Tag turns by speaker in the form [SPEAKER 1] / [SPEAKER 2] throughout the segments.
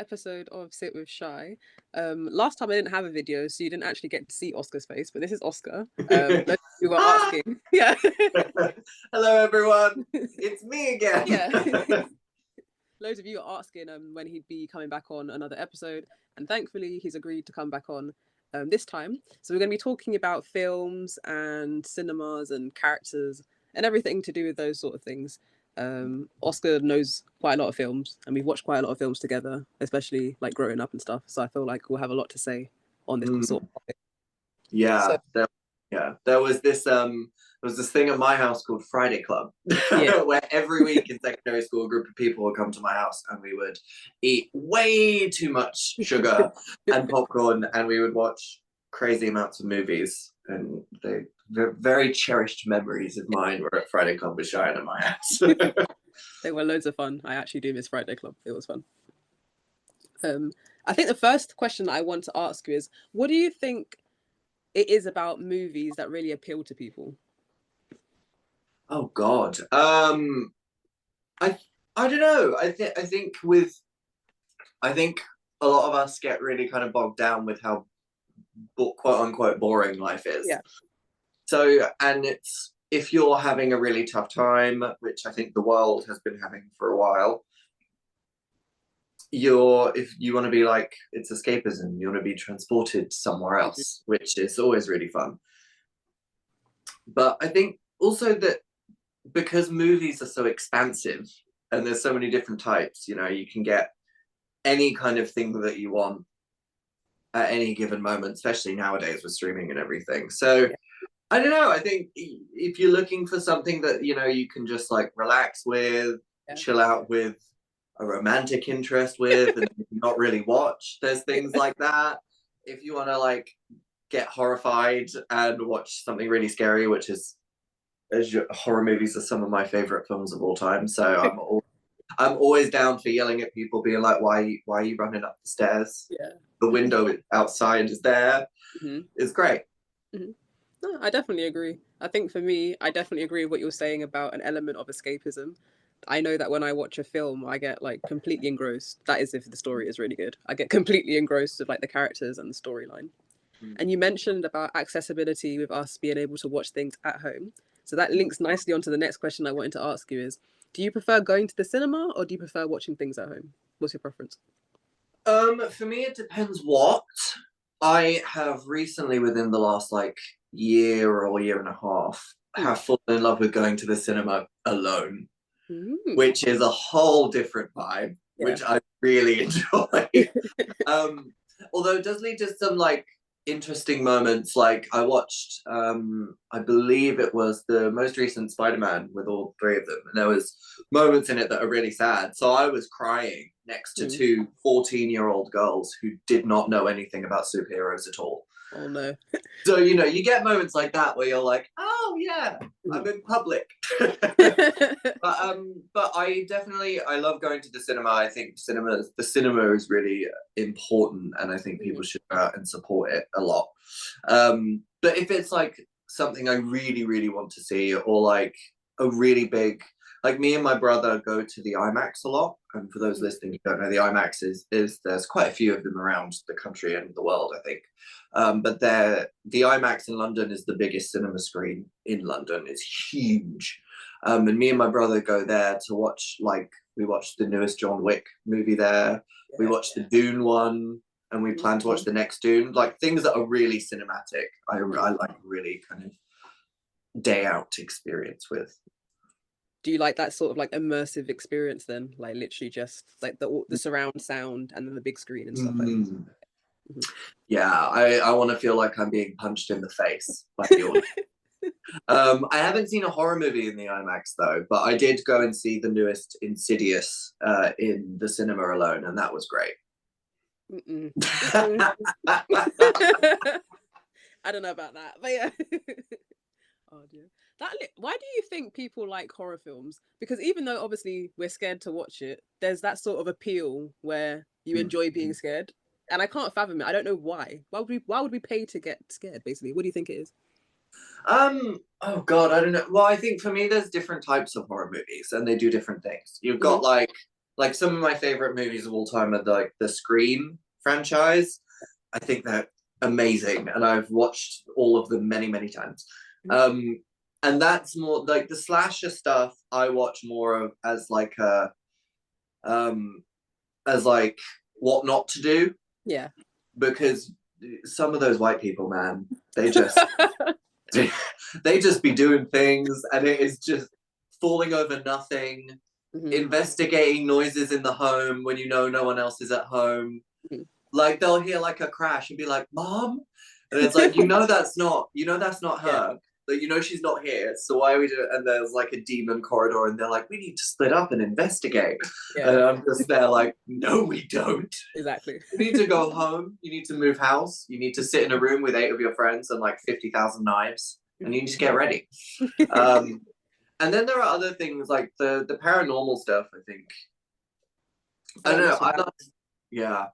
[SPEAKER 1] episode of Sit with Shy. Last time I didn't have a video, so you didn't actually get to see Oscar's face, but this is Oscar. We were asking. Yeah.
[SPEAKER 2] Hello, everyone. It's me again.
[SPEAKER 1] Yeah. Loads of you are asking when he'd be coming back on another episode, and thankfully he's agreed to come back on this time. So we're going to be talking about films and cinemas and characters and everything to do with those sort of things. Oscar knows quite a lot of films, and we've watched quite a lot of films together, especially like growing up and stuff. So I feel like we'll have a lot to say on this sort of topic.
[SPEAKER 2] Yeah, there was this thing at my house called Friday Club, where every week in secondary school a group of people would come to my house and we would eat way too much sugar and popcorn, and we would watch crazy amounts of movies. And they're very cherished memories of mine were at Friday Club with Cheyenne at my house.
[SPEAKER 1] They were loads of fun. I actually do miss Friday Club. It was fun. I think the first question that I want to ask you is, what do you think it is about movies that really appeal to people?
[SPEAKER 2] Oh God, I don't know. I think a lot of us get really kind of bogged down with how quote unquote boring life is.
[SPEAKER 1] Yeah.
[SPEAKER 2] So, and it's, if you're having a really tough time, which I think the world has been having for a while, if you want to be like, it's escapism, you want to be transported somewhere else, which is always really fun. But I think also that because movies are so expansive and there's so many different types, you can get any kind of thing that you want at any given moment, especially nowadays with streaming and everything. So I don't know, I think if you're looking for something that you can just like relax with, chill out with, a romantic interest with, and not really watch, there's things like that. If you want to like get horrified and watch something really scary, which is, horror movies are some of my favorite films of all time, so I'm always down for yelling at people, being like, why are you running up the stairs? The window outside is there. It's great.
[SPEAKER 1] No, I definitely agree. I think for me, I definitely agree with what you're saying about an element of escapism. I know that when I watch a film, I get like completely engrossed. That is if the story is really good. I get completely engrossed with like the characters and the storyline. And you mentioned about accessibility with us being able to watch things at home. So that links nicely onto the next question I wanted to ask you is, do you prefer going to the cinema or do you prefer watching things at home? What's your preference?
[SPEAKER 2] For me, it depends what. I have recently, within the last like year or year and a half, have fallen in love with going to the cinema alone, which is a whole different vibe, which I really enjoy. Although it does lead to some like interesting moments. Like I watched, I believe it was the most recent Spider-Man with all three of them, and there was moments in it that are really sad. So I was crying next to two 14-year-old girls who did not know anything about superheroes at all.
[SPEAKER 1] Oh no.
[SPEAKER 2] So you get moments like that where you're like, oh yeah, I'm in public. But I love going to the cinema. I think the cinema is really important, and I think people should go out and support it a lot. But if it's like something I really, really want to see, or like a really big, like me and my brother go to the IMAX a lot. And for those listening who don't know, the IMAX is there's quite a few of them around the country and the world, I think. But the IMAX in London is the biggest cinema screen in London. It's huge. And me and my brother go there to watch, like, we watched the newest John Wick movie there. We watched the Dune one, and we plan to watch the next Dune. Like, things that are really cinematic. I like really kind of day out experience with.
[SPEAKER 1] Do you like that sort of like immersive experience then? Like literally just like the surround sound and then the big screen and stuff like that?
[SPEAKER 2] Yeah, I want to feel like I'm being punched in the face by the audience. I haven't seen a horror movie in the IMAX though, but I did go and see the newest Insidious in the cinema alone, and that was great.
[SPEAKER 1] I don't know about that, but yeah. Oh dear. Why do you think people like horror films? Because even though obviously we're scared to watch it, there's that sort of appeal where you enjoy being scared. And I can't fathom it. I don't know why. Why would we pay to get scared, basically? What do you think it is?
[SPEAKER 2] Oh God, I don't know. Well, I think for me there's different types of horror movies and they do different things. You've got like Like some of my favorite movies of all time are like the Scream franchise. I think they're amazing, and I've watched all of them many, many times. Um, and that's more like the slasher stuff. I watch more of as like a as like what not to do,
[SPEAKER 1] Yeah.
[SPEAKER 2] because some of those white people, man, they just they just be doing things, and it is just falling over nothing, investigating noises in the home when you know no one else is at home. Like they'll hear like a crash and be like, "Mom," and it's like, that's not
[SPEAKER 1] Yeah.
[SPEAKER 2] her. Like, she's not here. So why are we doing? And there's like a demon corridor, and they're like, "We need to split up and investigate."
[SPEAKER 1] Yeah.
[SPEAKER 2] And I'm just there like, "No, we don't.
[SPEAKER 1] Exactly.
[SPEAKER 2] You need to go home. You need to move house. You need to sit in a room with 8 of your friends and like 50,000 knives, and you need to get ready." And then there are other things like the paranormal stuff. I think I don't know. Yeah,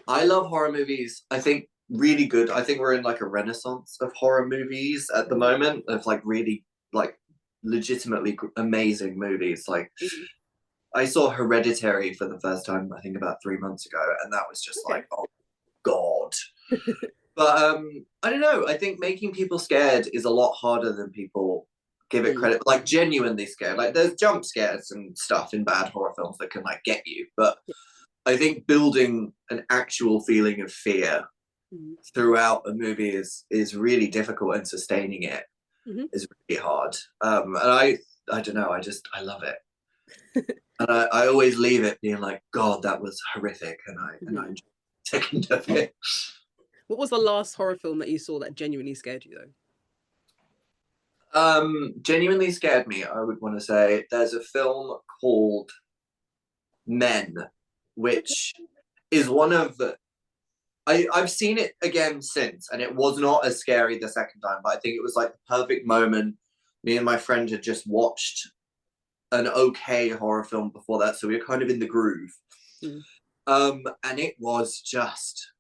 [SPEAKER 2] I love horror movies. I think really good. I think we're in like a renaissance of horror movies at the moment, of like really like legitimately amazing movies. Like I saw Hereditary for the first time, I think about 3 months ago, and that was just like, oh God. But I don't know. I think making people scared is a lot harder than people give it credit. Like genuinely scared. Like there's jump scares and stuff in bad horror films that can like get you, but I think building an actual feeling of fear throughout a movie is really difficult, and sustaining it is really hard. And I don't know. I love it. And I always leave it being like, God, that was horrific, and I enjoyed a second of it.
[SPEAKER 1] What was the last horror film that you saw that genuinely scared you
[SPEAKER 2] Genuinely scared me. I would want to say there's a film called Men, which is one of the. I've seen it again since, and it was not as scary the second time, but I think it was like the perfect moment. Me and my friend had just watched an okay horror film before that, so we were kind of in the groove. And it was just,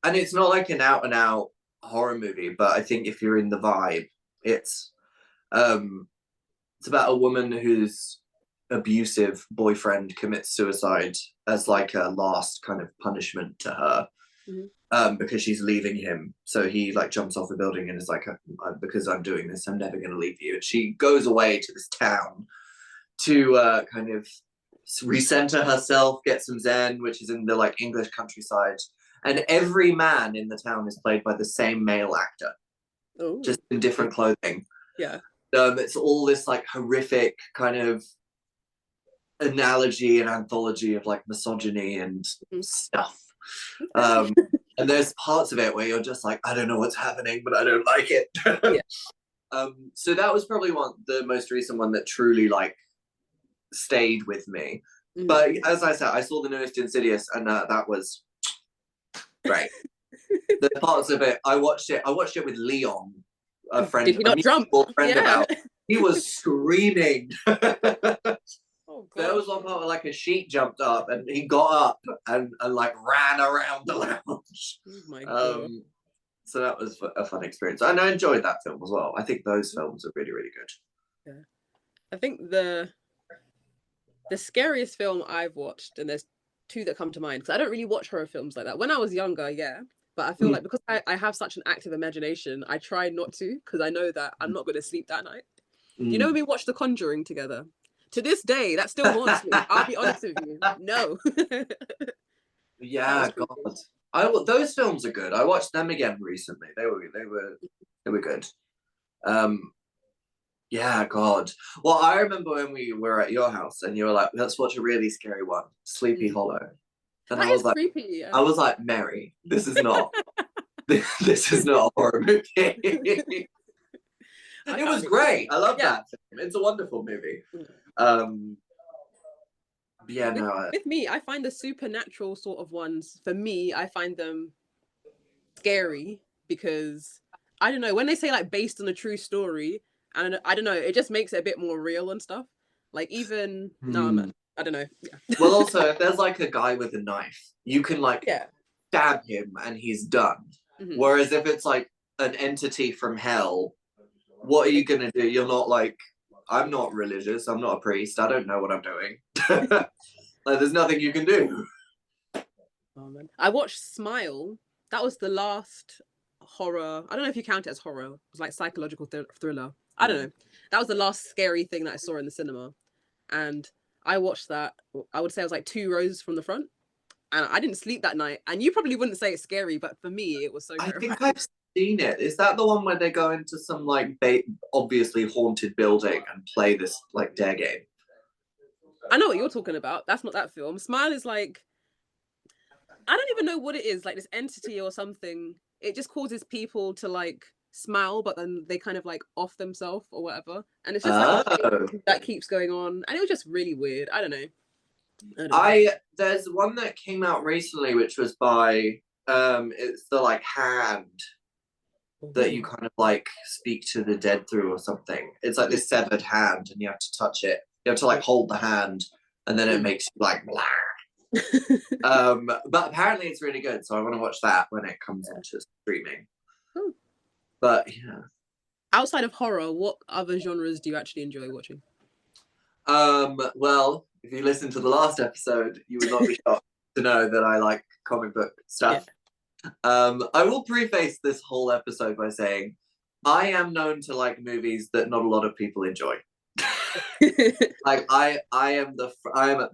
[SPEAKER 2] and it's not like an out and out horror movie, but I think if you're in the vibe, it's about a woman whose abusive boyfriend commits suicide as like a last kind of punishment to her, because she's leaving him. So he like jumps off a building and is like, because I'm doing this, I'm never going to leave you. And she goes away to this town to kind of recenter herself, get some zen, which is in the like English countryside. And every man in the town is played by the same male actor, just in different clothing.
[SPEAKER 1] Yeah.
[SPEAKER 2] It's all this like horrific kind of analogy and anthology of like misogyny and stuff. And there's parts of it where you're just like, I don't know what's happening, but I don't like it. So that was probably the most recent one that truly like stayed with me. But as I said, I saw the newest Insidious, and that was great. The parts of it, I watched it with Leon, a friend.
[SPEAKER 1] Did he not jump?
[SPEAKER 2] About. He was screaming.
[SPEAKER 1] Oh, God.
[SPEAKER 2] There was one part where like a sheet jumped up, and he got up and like ran around the lounge.
[SPEAKER 1] Oh my God.
[SPEAKER 2] So that was a fun experience, and I enjoyed that film as well. I think those films are really, really good.
[SPEAKER 1] Yeah, I think the scariest film I've watched, and there's two that come to mind because I don't really watch horror films like that. When I was younger, yeah, but I feel like because I have such an active imagination, I try not to, because I know that I'm not going to sleep that night. You know, when we watched The Conjuring together, to this day, that still haunts me. I'll be honest with you. No.
[SPEAKER 2] Yeah, God. Those films are good. I watched them again recently. They were good. Yeah, God. Well, I remember when we were at your house and you were like, let's watch a really scary one, Sleepy Hollow. And
[SPEAKER 1] that
[SPEAKER 2] I was like,
[SPEAKER 1] creepy. Yeah.
[SPEAKER 2] I was like, Mary, this is not this is not a horror movie. It was great. I love that film. It's a wonderful movie.
[SPEAKER 1] With me, I find the supernatural sort of ones, for me, I find them scary because I don't know, when they say like based on a true story, and I don't know, it just makes it a bit more real and stuff. Like even man, I don't know. Yeah.
[SPEAKER 2] Well, also if there's like a guy with a knife, you can like stab him and he's done. Whereas if it's like an entity from hell, what are you gonna do? You're not like, I'm not religious, I'm not a priest, I don't know what I'm doing. Like, there's nothing you can do.
[SPEAKER 1] Oh man, I watched Smile. That was the last horror. I don't know if you count it as horror. It was like psychological thriller. I don't know. That was the last scary thing that I saw in the cinema, and I watched that. I would say I was like 2 rows from the front, and I didn't sleep that night. And you probably wouldn't say it's scary, but for me, it was so
[SPEAKER 2] I
[SPEAKER 1] terrifying.
[SPEAKER 2] think I've seen it. Is that the one where they go into some like obviously haunted building and play this like dare game?
[SPEAKER 1] I know what you're talking about. That's not that film. Smile is like, I don't even know what it is, like this entity or something. It just causes people to like smile, but then they kind of like off themselves or whatever. And it's just like a
[SPEAKER 2] Oh,
[SPEAKER 1] thing that keeps going on. And it was just really weird. I don't know. I don't know.
[SPEAKER 2] there's one that came out recently which was by it's the like hand that you
[SPEAKER 1] Ooh.
[SPEAKER 2] kind of like speak to the dead through or something. It's like this severed hand and you have to touch it. You have to like hold the hand and then it makes you like blah. But apparently it's really good, so I want to watch that when it comes onto streaming. But yeah.
[SPEAKER 1] Outside of horror, what other genres do you actually enjoy watching?
[SPEAKER 2] Well, if you listen to the last episode, you would not be shocked to know that I like comic book
[SPEAKER 1] Yeah.
[SPEAKER 2] stuff. I will preface this whole episode by saying I am known to like movies that not a lot of people enjoy. Like I am at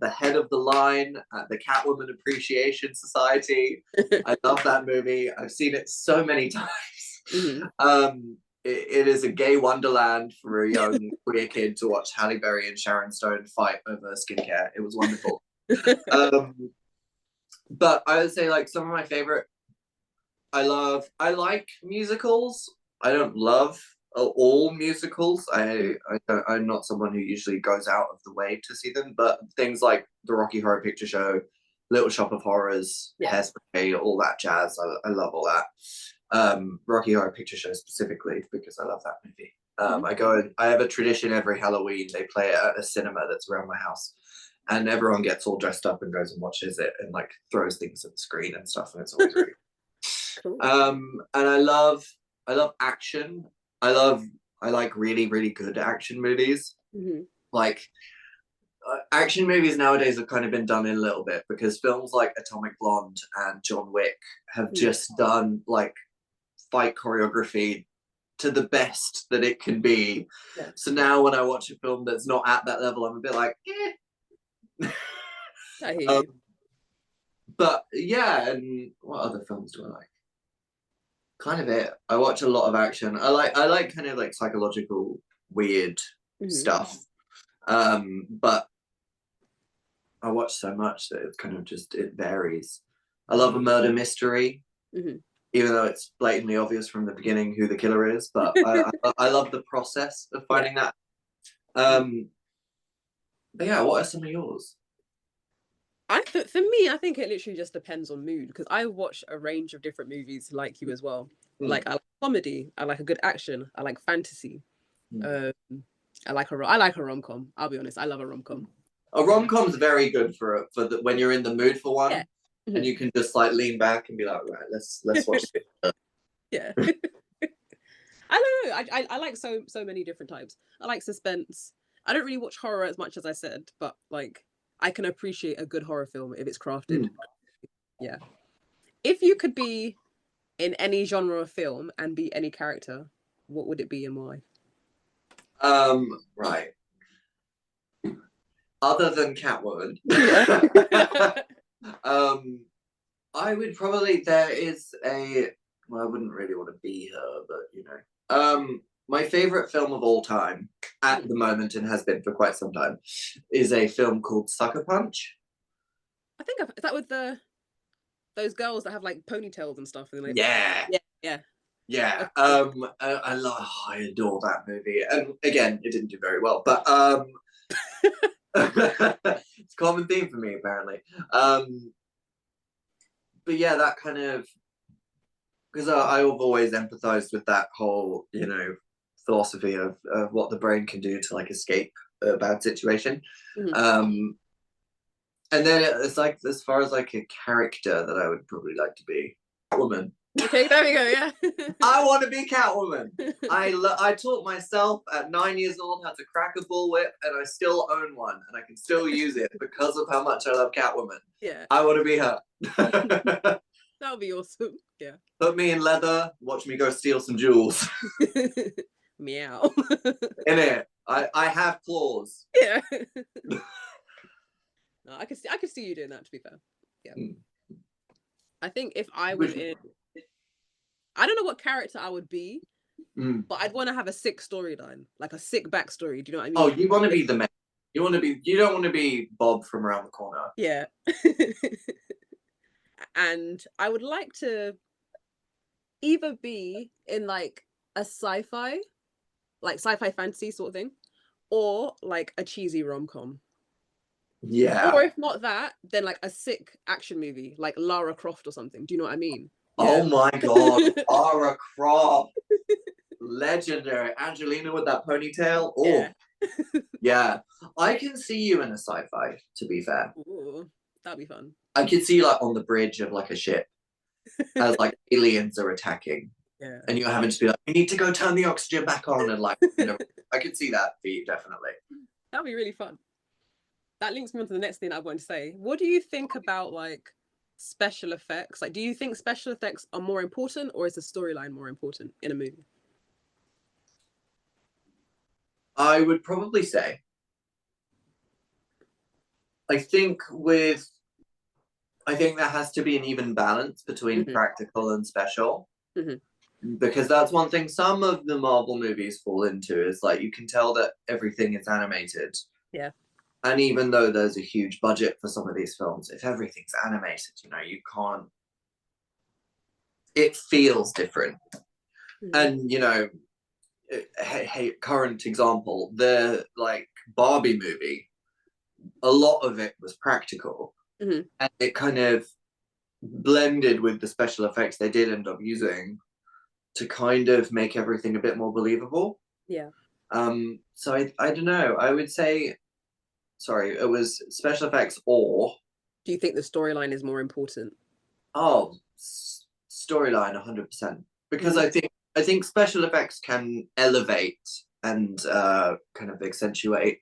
[SPEAKER 2] the head of the line at the Catwoman Appreciation Society. I love that movie. I've seen it so many times. It is a gay wonderland for a young queer kid to watch Halle Berry and Sharon Stone fight over skincare. It was wonderful. But I would say like some of my favorite. I like musicals. I don't love all musicals. I'm not someone who usually goes out of the way to see them, but things like the Rocky Horror Picture Show, Little Shop of Horrors, Hairspray, all that jazz. I love all that. Rocky Horror Picture Show specifically because I love that movie. I have a tradition every Halloween. They play it at a cinema that's around my house, and everyone gets all dressed up and goes and watches it and like throws things at the screen and stuff, and it's always really
[SPEAKER 1] Cool.
[SPEAKER 2] and I love action. I like really really good action movies. Like action movies nowadays have kind of been done in a little bit because films like Atomic Blonde and John Wick have just done like fight choreography to the best that it can be. So now when I watch a film that's not at that level, I'm a bit like, eh.
[SPEAKER 1] I hear you.
[SPEAKER 2] But yeah, and what other films do I like? Kind of it. I watch a lot of action. I like kind of like psychological weird stuff. But I watch so much that it's kind of just it varies. I love a murder mystery, even though it's blatantly obvious from the beginning who the killer is. But I love the process of finding that. But yeah, what are some of yours?
[SPEAKER 1] For me, I think it literally just depends on mood because I watch a range of different movies like you as well. Like I like comedy, I like a good action, I like fantasy. I like a rom-com. I'll be honest, I love a rom-com.
[SPEAKER 2] A rom-com's very good for when you're in the mood for one, and you can just like lean back and be like, right, let's watch this.
[SPEAKER 1] Yeah. I don't know. I like so many different types. I like suspense. I don't really watch horror as much as I said, but like I can appreciate a good horror film if it's crafted. Yeah. If you could be in any genre of film and be any character, what would it be and why?
[SPEAKER 2] Right. Other than Catwoman, I would probably there is a well, I wouldn't really want to be her, but you know. My favorite film of all time at the moment and has been for quite some time is a film called Sucker Punch.
[SPEAKER 1] I think is that with those girls that have like ponytails and stuff and like
[SPEAKER 2] Yeah.
[SPEAKER 1] Okay.
[SPEAKER 2] I adore that movie. And again, it didn't do very well, but it's a common theme for me apparently. But yeah, that kind of because I've always empathized with that whole, you know, philosophy of what the brain can do to like escape a bad situation. And then it's like as far as like a character that I would probably like to be, Catwoman.
[SPEAKER 1] Okay, there we go. Yeah.
[SPEAKER 2] I want to be Catwoman. I taught myself at 9 years old how to crack a bullwhip, and I still own one, and I can still use it because of how much I love Catwoman.
[SPEAKER 1] Yeah.
[SPEAKER 2] I want to be her.
[SPEAKER 1] That would be awesome. Yeah.
[SPEAKER 2] Put me in leather. Watch me go steal some jewels.
[SPEAKER 1] Meow.
[SPEAKER 2] In it, I have claws.
[SPEAKER 1] Yeah. No, I could see you doing that. To be fair. Yeah. I think if I was in, I don't know what character I would be, but I'd want to have a sick storyline, like a sick backstory. Do you know what I mean?
[SPEAKER 2] Oh, you want to be the man. You want to be. You don't want to be Bob from around the corner.
[SPEAKER 1] Yeah. And I would like to either be in like a sci-fi, like sci-fi fantasy sort of thing, or like a cheesy rom-com.
[SPEAKER 2] Yeah.
[SPEAKER 1] Or if not that, then like a sick action movie, like Lara Croft or something. Do you know what I mean?
[SPEAKER 2] Oh my god, Lara Croft. Legendary. Angelina with that ponytail. Oh, yeah. I can see you in a sci-fi, to be fair.
[SPEAKER 1] Ooh, that'd be fun.
[SPEAKER 2] I could see you like on the bridge of like a ship as like aliens are attacking.
[SPEAKER 1] Yeah.
[SPEAKER 2] And you're having to be like, we need to go turn the oxygen back on, and like, you know, I could see that for you, definitely.
[SPEAKER 1] That'd be really fun. That links me on to the next thing I want to say. What do you think about like special effects? Like, do you think special effects are more important, or is the storyline more important in a movie?
[SPEAKER 2] I would probably say, I think there has to be an even balance between practical and special. Because that's one thing some of the Marvel movies fall into, is like you can tell that everything is animated.
[SPEAKER 1] Yeah.
[SPEAKER 2] And even though there's a huge budget for some of these films, if everything's animated, you know, you can't, it feels different. And, you know, hey, current example, the like Barbie movie, a lot of it was practical. And it kind of blended with the special effects they did end up using to kind of make everything a bit more believable.
[SPEAKER 1] Yeah.
[SPEAKER 2] So I don't know. I would say, sorry, it was special effects, or
[SPEAKER 1] do you think the storyline is more important?
[SPEAKER 2] Oh, storyline 100%. Because I think special effects can elevate and kind of accentuate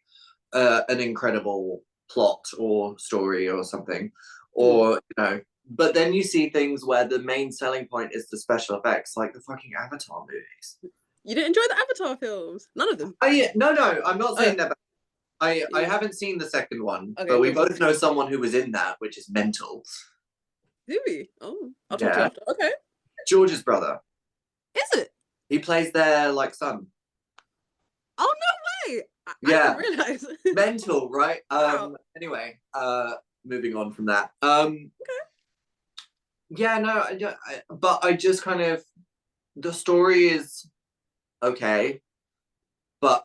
[SPEAKER 2] an incredible plot or story or something, or you know. But then you see things where the main selling point is the special effects, like the fucking Avatar movies.
[SPEAKER 1] You didn't enjoy the Avatar films? None of them?
[SPEAKER 2] Oh yeah, no, I'm not saying that. I haven't seen the second one, but we both know someone who was in that, which is mental.
[SPEAKER 1] Do we? Oh, I'll talk to you after. Okay.
[SPEAKER 2] George's brother.
[SPEAKER 1] Is it?
[SPEAKER 2] He plays their like son.
[SPEAKER 1] Oh no way! I didn't realize.
[SPEAKER 2] Mental, right?
[SPEAKER 1] Wow.
[SPEAKER 2] Anyway, moving on from that.
[SPEAKER 1] Okay.
[SPEAKER 2] Yeah, no, but I just kind of, the story is okay, but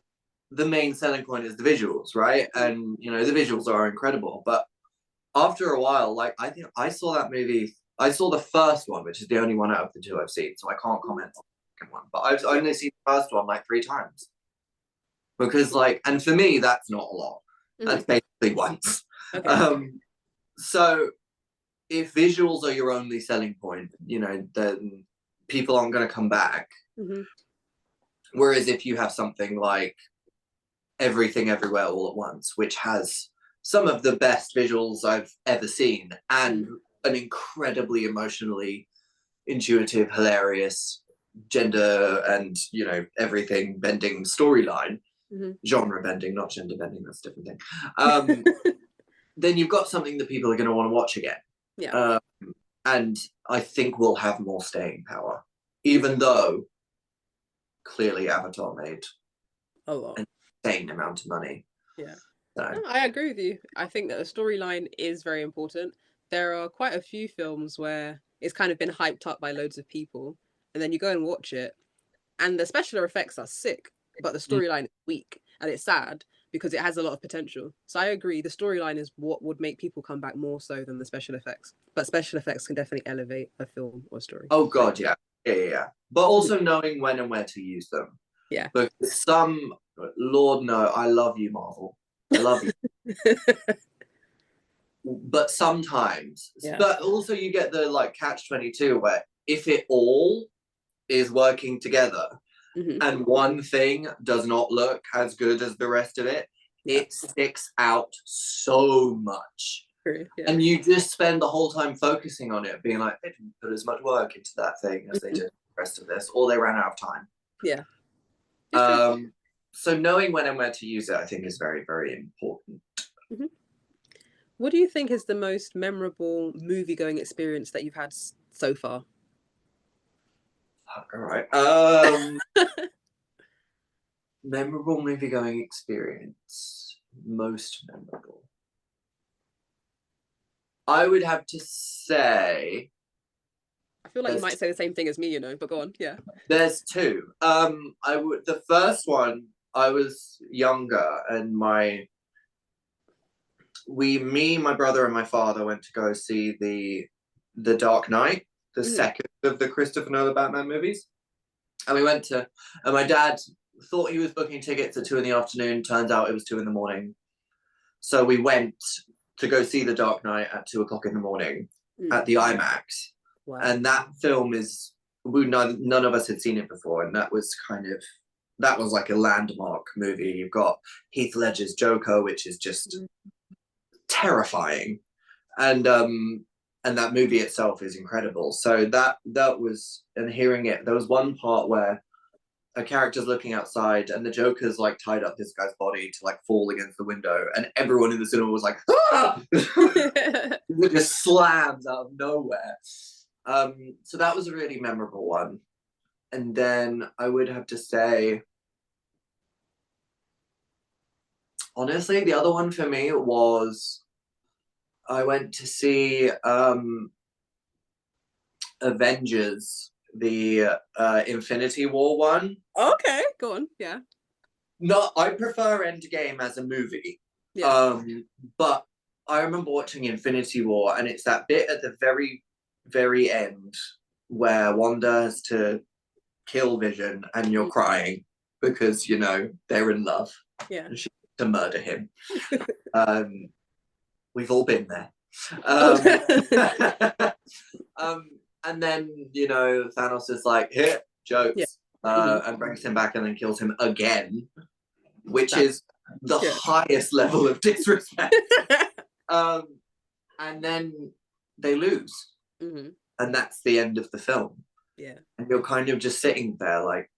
[SPEAKER 2] the main selling point is the visuals, right? And you know, the visuals are incredible. But after a while, like I think I saw that movie. I saw the first one, which is the only one out of the two I've seen, so I can't comment on the second one. But I've only seen the first one like 3 times. Because like, and for me, that's not a lot. That's basically once. Okay. So if visuals are your only selling point, you know, then people aren't going to come back. Whereas if you have something like Everything Everywhere All at Once, which has some of the best visuals I've ever seen and an incredibly emotionally intuitive, hilarious, gender and, you know, everything bending storyline, genre bending, not gender bending, that's a different thing. Then you've got something that people are going to want to watch again. Yeah. And I think we'll have more staying power, even though clearly Avatar made
[SPEAKER 1] a lot,
[SPEAKER 2] an insane amount of money.
[SPEAKER 1] Yeah. So. No, I agree with you. I think that the storyline is very important. There are quite a few films where it's kind of been hyped up by loads of people, and then you go and watch it, and the special effects are sick, but the storyline is weak, and it's sad because it has a lot of potential. So I agree, the storyline is what would make people come back more so than the special effects. But special effects can definitely elevate a film or story.
[SPEAKER 2] Oh God, yeah. But also knowing when and where to use them. Yeah. Because some, Lord no, I love you, Marvel. I love you. But sometimes, but also you get the like catch-22 where if it all is working together and one thing does not look as good as the rest of it, it sticks out so much.
[SPEAKER 1] True, yeah.
[SPEAKER 2] And you just spend the whole time focusing on it, being like, they didn't put as much work into that thing as they did the rest of this, or they ran out of time.
[SPEAKER 1] Yeah.
[SPEAKER 2] So knowing when and where to use it, I think, is very, very important.
[SPEAKER 1] What do you think is the most memorable movie-going experience that you've had so far?
[SPEAKER 2] All right. Memorable movie-going experience. Most memorable. I would have to say,
[SPEAKER 1] I feel like you might say the same thing as me, you know, but go on. Yeah.
[SPEAKER 2] There's two. The first one, I was younger, and my brother and my father went to go see the Dark Knight, the second of the Christopher Nolan Batman movies. And we went to, and my dad thought he was booking tickets at 2 PM. Turns out it was 2 AM. So we went to go see the Dark Knight at 2 AM at the IMAX.
[SPEAKER 1] Wow.
[SPEAKER 2] And that film is, none of us had seen it before, and that was like a landmark movie. You've got Heath Ledger's Joker, which is just terrifying, and that movie itself is incredible. So that was, and hearing it, there was one part where a character's looking outside and the Joker's like tied up this guy's body to like fall against the window, and everyone in the cinema was like, ah! It just slams out of nowhere. So that was a really memorable one. And then I would have to say, honestly, the other one for me was, I went to see Avengers, the Infinity War one.
[SPEAKER 1] Okay, go on. Yeah.
[SPEAKER 2] No, I prefer Endgame as a movie.
[SPEAKER 1] Yeah.
[SPEAKER 2] But I remember watching Infinity War, and it's that bit at the very, very end where Wanda has to kill Vision, and you're crying because, you know, they're in love.
[SPEAKER 1] Yeah.
[SPEAKER 2] And she to murder him. We've all been there. And then, you know, Thanos is like, here, jokes, and brings him back and then kills him again, which is the highest level of disrespect. And then they lose. And that's the end of the film.
[SPEAKER 1] Yeah.
[SPEAKER 2] And you're kind of just sitting there like,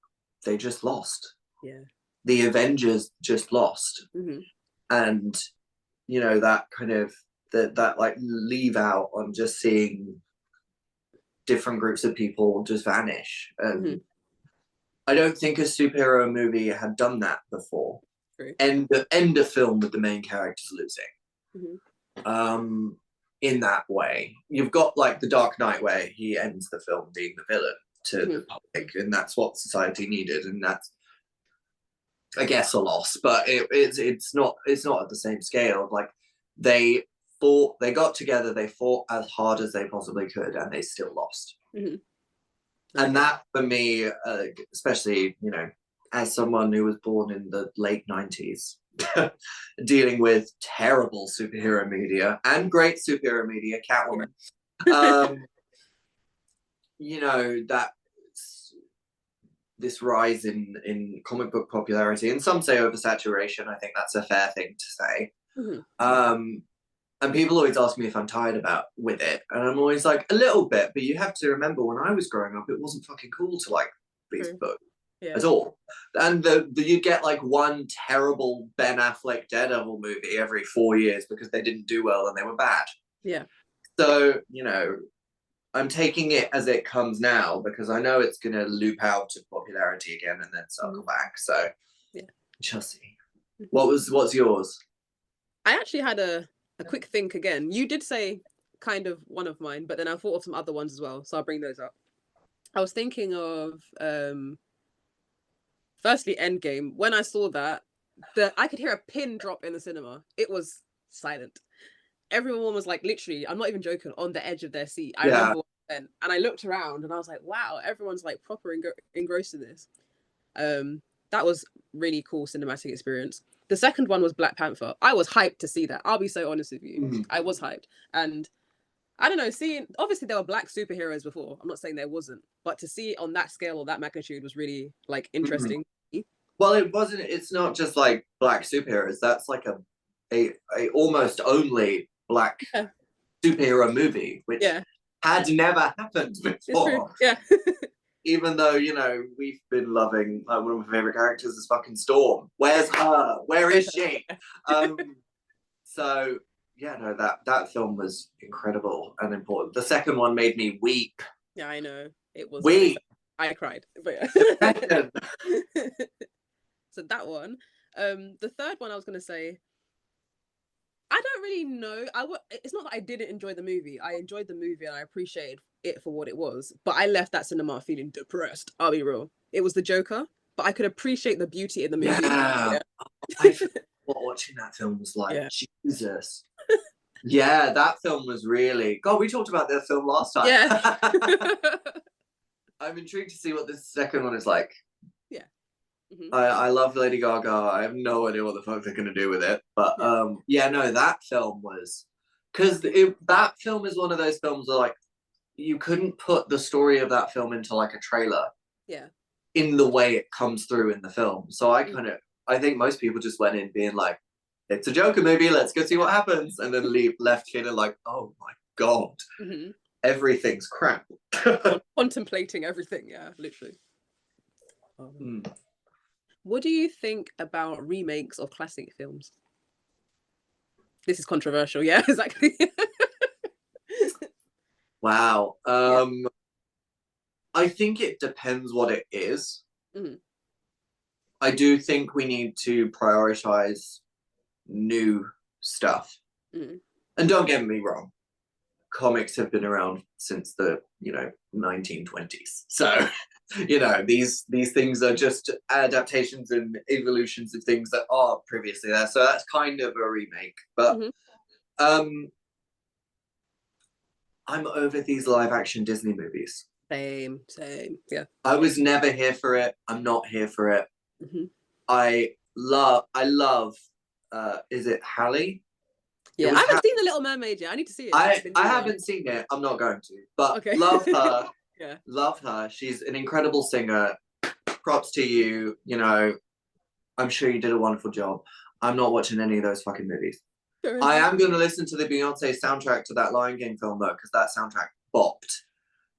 [SPEAKER 2] they just lost.
[SPEAKER 1] Yeah.
[SPEAKER 2] The Avengers just lost. And, you know, that kind of, that like leave out on just seeing different groups of people just vanish. I don't think a superhero movie had done that before. End of film with the main characters losing. In that way, you've got like the Dark Knight, where he ends the film being the villain to the public, and that's what society needed, and that's, I guess, a loss. But it's not at the same scale. Like, they fought, they got together, they fought as hard as they possibly could, and they still lost. And that, for me, especially, you know, as someone who was born in the late 90s, dealing with terrible superhero media and great superhero media, Catwoman, you know, that this rise in comic book popularity, and some say oversaturation. I think that's a fair thing to say. And people always ask me if I'm tired with it, and I'm always like, a little bit. But you have to remember, when I was growing up, it wasn't fucking cool to like these books at all. And you get like one terrible Ben Affleck Daredevil movie every 4 years because they didn't do well and they were bad. Yeah. So, you know, I'm taking it as it comes now, because I know it's going to loop out to popularity again and then circle back. So, yeah, shall see. What's yours?
[SPEAKER 1] I actually had a quick think again. You did say kind of one of mine, but then I thought of some other ones as well, so I'll bring those up. I was thinking of firstly Endgame. When I saw that, I could hear a pin drop in the cinema. It was silent. Everyone was like, literally, I'm not even joking, on the edge of their seat. I remember then, and I looked around and I was like, wow, everyone's like proper engrossed in this. That was really cool cinematic experience. The second one was Black Panther. I was hyped to see that. I'll be so honest with you. I was hyped. And I don't know, seeing, obviously there were black superheroes before. I'm not saying there wasn't, but to see it on that scale or that magnitude was really like
[SPEAKER 2] Mhm.
[SPEAKER 1] interesting.
[SPEAKER 2] Well, it's not just like black superheroes. That's like a almost only black
[SPEAKER 1] Yeah.
[SPEAKER 2] superhero movie, which
[SPEAKER 1] Yeah.
[SPEAKER 2] had never happened
[SPEAKER 1] It's true.
[SPEAKER 2] before.
[SPEAKER 1] Yeah.
[SPEAKER 2] Even though, we've been loving, like, one of my favorite characters is fucking Storm. Where's her? Where is she? Um, so yeah, no, that film was incredible and important. The second one made me weep.
[SPEAKER 1] Yeah, I know. It was very
[SPEAKER 2] Weep.
[SPEAKER 1] sad. I cried. But
[SPEAKER 2] The
[SPEAKER 1] yeah.
[SPEAKER 2] second.
[SPEAKER 1] So that one. The third one I was gonna say, I don't really know. It's not that I didn't enjoy the movie. I enjoyed the movie and I appreciated it for what it was. But I left that cinema feeling depressed. I'll be real. It was the Joker, but I could appreciate the beauty in the movie.
[SPEAKER 2] Yeah.
[SPEAKER 1] Yeah.
[SPEAKER 2] I forgot what watching that film was like.
[SPEAKER 1] Yeah.
[SPEAKER 2] Jesus. Yeah, that film was really. God, we talked about that film last time.
[SPEAKER 1] Yeah.
[SPEAKER 2] I'm intrigued to see what this second one is like.
[SPEAKER 1] Yeah. Mm-hmm.
[SPEAKER 2] I love Lady Gaga. I have no idea what the fuck they're gonna do with it, but
[SPEAKER 1] Yeah.
[SPEAKER 2] yeah, no, that film was because that film is one of those films where like you couldn't put the story of that film into like a trailer
[SPEAKER 1] Yeah.
[SPEAKER 2] in the way it comes through in the film. So
[SPEAKER 1] Mm-hmm.
[SPEAKER 2] I think most people just went in being like, it's a Joker movie, let's go see what happens, and then left feeling like, oh my god,
[SPEAKER 1] Mm-hmm.
[SPEAKER 2] everything's crap.
[SPEAKER 1] Contemplating everything. Yeah, literally.
[SPEAKER 2] Mm.
[SPEAKER 1] What do you think about remakes of classic films? This is controversial. Yeah, exactly.
[SPEAKER 2] Wow.
[SPEAKER 1] Yeah.
[SPEAKER 2] I think it depends what it is.
[SPEAKER 1] Mm-hmm.
[SPEAKER 2] I do think we need to prioritize new stuff.
[SPEAKER 1] Mm-hmm.
[SPEAKER 2] And don't get me wrong, comics have been around since the 1920s. So these things are just adaptations and evolutions of things that are previously there. So that's kind of a remake. But
[SPEAKER 1] Mm-hmm.
[SPEAKER 2] um, I'm over these live action Disney movies.
[SPEAKER 1] Same, same. Yeah.
[SPEAKER 2] I was never here for it. I'm not here for it.
[SPEAKER 1] Mm-hmm.
[SPEAKER 2] I love is it Hallie? It
[SPEAKER 1] Yeah, I
[SPEAKER 2] was
[SPEAKER 1] haven't seen The Little Mermaid yet. I need to see it.
[SPEAKER 2] I
[SPEAKER 1] The
[SPEAKER 2] I
[SPEAKER 1] new one.
[SPEAKER 2] haven't seen it. I'm not going to. But
[SPEAKER 1] Okay.
[SPEAKER 2] love her.
[SPEAKER 1] Yeah.
[SPEAKER 2] Love her. She's an incredible singer. Props to you. I'm sure you did a wonderful job. I'm not watching any of those fucking movies.
[SPEAKER 1] Fair
[SPEAKER 2] I
[SPEAKER 1] enough.
[SPEAKER 2] am going to listen to the Beyonce soundtrack to that Lion King film though, because that soundtrack bopped.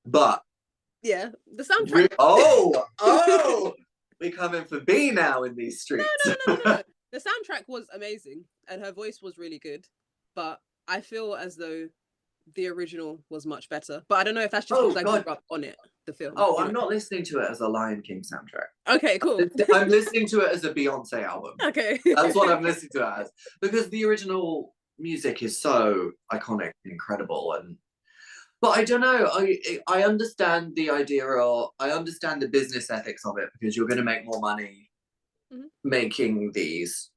[SPEAKER 2] But
[SPEAKER 1] Yeah, the soundtrack.
[SPEAKER 2] oh, we come in for B now in these
[SPEAKER 1] No,
[SPEAKER 2] streets.
[SPEAKER 1] no, no, no, no. The soundtrack was amazing, and her voice was really good. But I feel as though the original was much better. But I don't know if that's just
[SPEAKER 2] Oh
[SPEAKER 1] because I grew
[SPEAKER 2] god.
[SPEAKER 1] up on it, the film.
[SPEAKER 2] Oh, I'm not listening to it as a Lion King soundtrack.
[SPEAKER 1] Okay, cool.
[SPEAKER 2] I'm listening to it as a Beyonce album.
[SPEAKER 1] Okay.
[SPEAKER 2] That's what I'm listening to it as. Because the original music is so iconic and incredible. But I don't know. I understand the idea, or I understand the business ethics of it, because you're going to make more money
[SPEAKER 1] Mhm.
[SPEAKER 2] making these.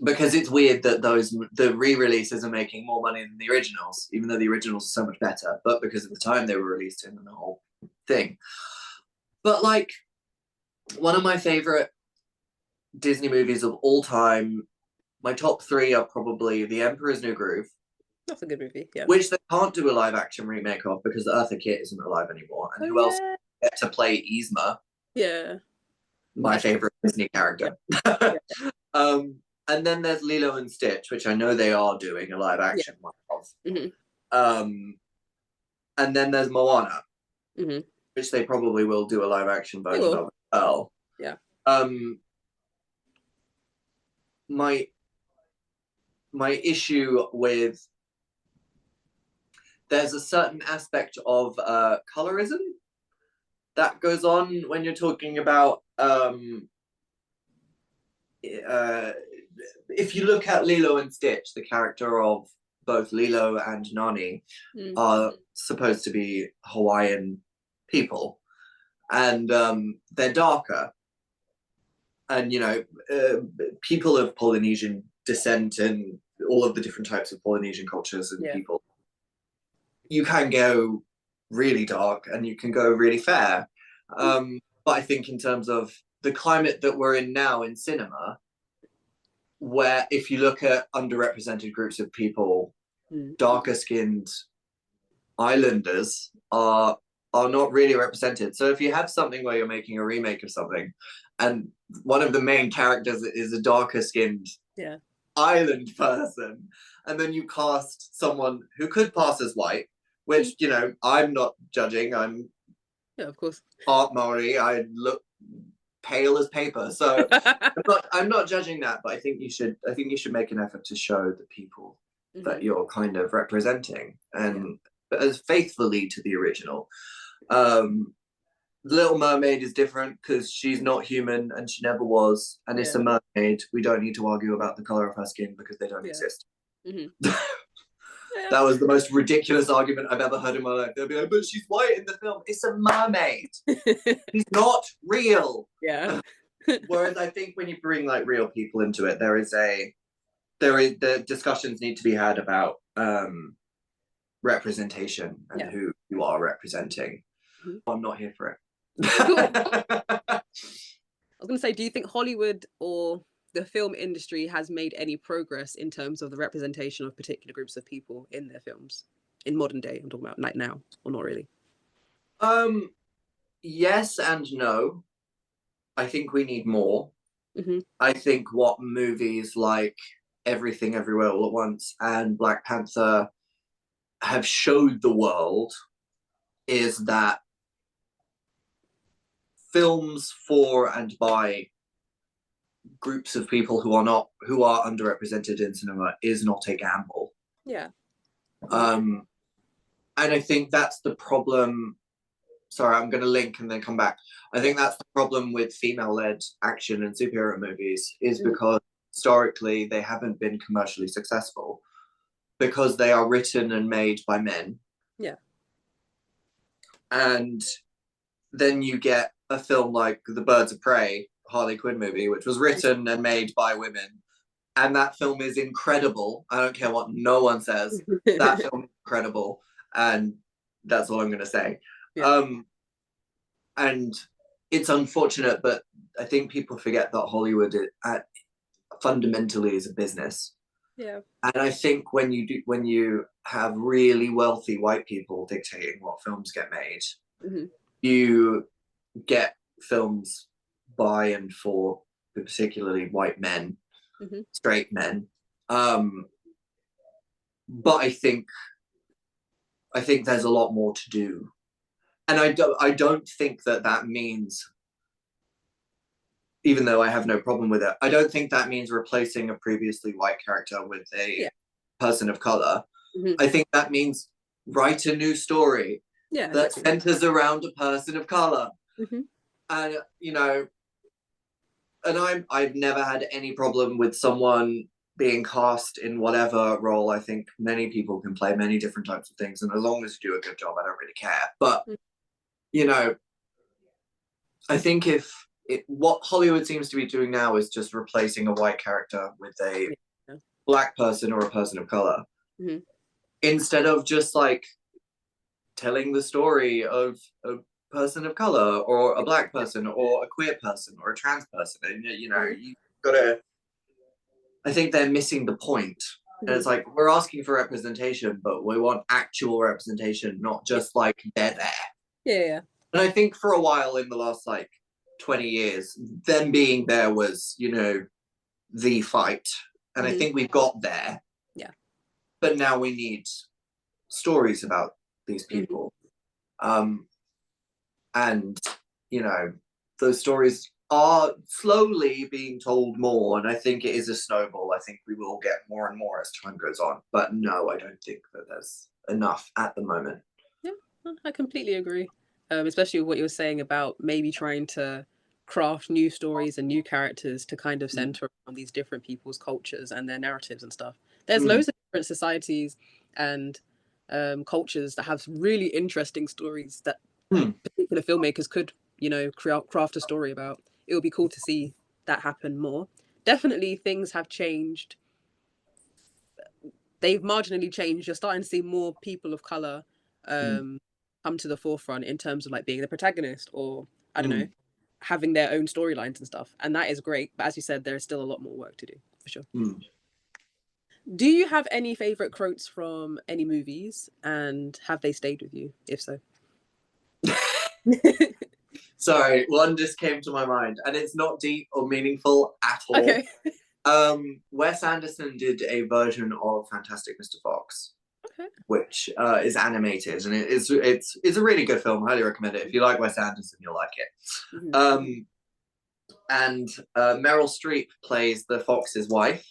[SPEAKER 2] Because it's weird that the re-releases are making more money than the originals, even though the originals are so much better. But because of the time they were released in and the whole thing. But like, one of my favorite Disney movies of all time, my top three are probably The Emperor's New Groove,
[SPEAKER 1] That's a good movie. Yeah.
[SPEAKER 2] which they can't do a live action remake of because Eartha Kitt isn't alive anymore. And
[SPEAKER 1] Oh
[SPEAKER 2] who else
[SPEAKER 1] yeah.
[SPEAKER 2] get to play Yzma,
[SPEAKER 1] Yeah.
[SPEAKER 2] my favorite Disney
[SPEAKER 1] Yeah.
[SPEAKER 2] character?
[SPEAKER 1] Yeah.
[SPEAKER 2] um, and then there's Lilo and Stitch, which I know they are doing a live
[SPEAKER 1] Yeah.
[SPEAKER 2] action one of.
[SPEAKER 1] Mm-hmm.
[SPEAKER 2] And then there's Moana,
[SPEAKER 1] Mm-hmm.
[SPEAKER 2] which they probably will do a live action
[SPEAKER 1] They
[SPEAKER 2] version
[SPEAKER 1] will.
[SPEAKER 2] of as well.
[SPEAKER 1] Yeah.
[SPEAKER 2] My issue with, there's a certain aspect of colorism that goes on when you're talking about if you look at Lilo and Stitch, the character of both Lilo and Nani
[SPEAKER 1] Mm.
[SPEAKER 2] are supposed to be Hawaiian people, and they're darker, and people of Polynesian descent and all of the different types of Polynesian cultures and people, you can go really dark and you can go really fair. But I think in terms of the climate that we're in now in cinema, where if you look at underrepresented groups of people darker skinned islanders are not really represented. So if you have something where you're making a remake of something and one of the main characters is a darker skinned island person, and then you cast someone who could pass as white, which, you know, I'm not judging. I'm
[SPEAKER 1] of course
[SPEAKER 2] part Maori. I look pale as paper. So I'm not judging that, but I think you should make an effort to show the people that you're kind of representing and as faithfully to the original. Little Mermaid is different because she's not human and she never was, and it's a mermaid. We don't need to argue about the color of her skin because they don't exist. That was the most ridiculous argument I've ever heard in my life. They'll be like, but she's white in the film. It's a mermaid. She's not real.
[SPEAKER 1] Yeah.
[SPEAKER 2] Whereas I think when you bring like real people into it, the discussions need to be had about representation and who you are representing. I'm not here for it.
[SPEAKER 1] I was going to say, do you think Hollywood or the film industry has made any progress in terms of the representation of particular groups of people in their films in modern day? I'm talking about like now, or not really?
[SPEAKER 2] Yes and no. I think we need more. I think what movies like Everything Everywhere All at Once and Black Panther have showed the world is that films for and by groups of people who are underrepresented in cinema is not a gamble. And I think that's the problem. Sorry, I'm going to link and then come back. I think that's the problem with female-led action and superhero movies is because historically they haven't been commercially successful because they are written and made by men. And then you get a film like The Birds of Prey, Harley Quinn movie, which was written and made by women. And that film is incredible. I don't care what no one says. That film is incredible. And that's all I'm going to say. And it's unfortunate, but I think people forget that Hollywood fundamentally is a business. And I think when you have really wealthy white people dictating what films get made, you get films by and for particularly white men, straight men. But I think there's a lot more to do, and I don't think that means, even though I have no problem with it, I don't think that means replacing a previously white character with a person of color. I think that means write a new story that centers around a person of color. And you know, and I've never had any problem with someone being cast in whatever role. I think many people can play many different types of things, and as long as you do a good job, I don't really care. But you know, I think what Hollywood seems to be doing now is just replacing a white character with a black person or a person of color, instead of just like telling the story of a person of color or a black person or a queer person or a trans person. And you know, you gotta, I think they're missing the point. And it's like, we're asking for representation, but we want actual representation, not just like they're there. And I think for a while in the last like 20 years, them being there was, you know, the fight. And I think we've got there. But now we need stories about these people. And, you know, those stories are slowly being told more. And I think it is a snowball. I think we will get more and more as time goes on. But no, I don't think that there's enough at the moment.
[SPEAKER 1] I completely agree. Especially what you're saying about maybe trying to craft new stories and new characters to kind of center on these different people's cultures and their narratives and stuff. There's loads of different societies and cultures that have really interesting stories that particular filmmakers could, you know, craft a story about. It would be cool to see that happen more. Definitely things have changed. They've marginally changed. You're starting to see more people of color come to the forefront in terms of like being the protagonist or I don't know, having their own storylines and stuff. And that is great. But as you said, there's still a lot more work to do for sure. Do you have any favorite quotes from any movies, and have they stayed with you? If so,
[SPEAKER 2] Sorry, one just came to my mind, and it's not deep or meaningful at all.
[SPEAKER 1] okay,
[SPEAKER 2] Wes Anderson did a version of Fantastic Mr. Fox,
[SPEAKER 1] okay,
[SPEAKER 2] which is animated, and it's a really good film. I highly recommend it. If you like Wes Anderson, you'll like it.
[SPEAKER 1] mm-hmm.
[SPEAKER 2] And Meryl Streep plays the fox's wife,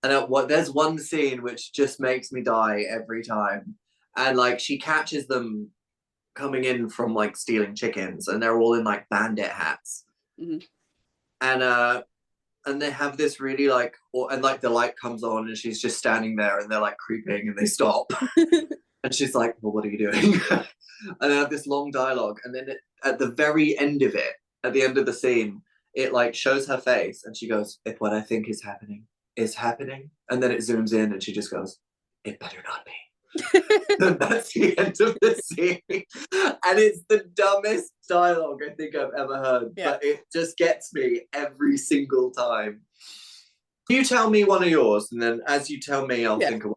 [SPEAKER 2] and there's one scene which just makes me die every time, and like she catches them coming in from like stealing chickens, and they're all in like bandit hats,
[SPEAKER 1] Mm-hmm.
[SPEAKER 2] and they have this really like, and like the light comes on, and she's just standing there, and they're like creeping, and they stop, and she's like, "Well, what are you doing?" And they have this long dialogue, and then at the very end of it, at the end of the scene, it like shows her face, and she goes, "If what I think is happening," and then it zooms in, and she just goes, "It better not be." And that's the end of the scene, and it's the dumbest dialogue I think I've ever heard,
[SPEAKER 1] Yeah.
[SPEAKER 2] but it just gets me every single time. You tell me one of yours, and then as you tell me, I'll think of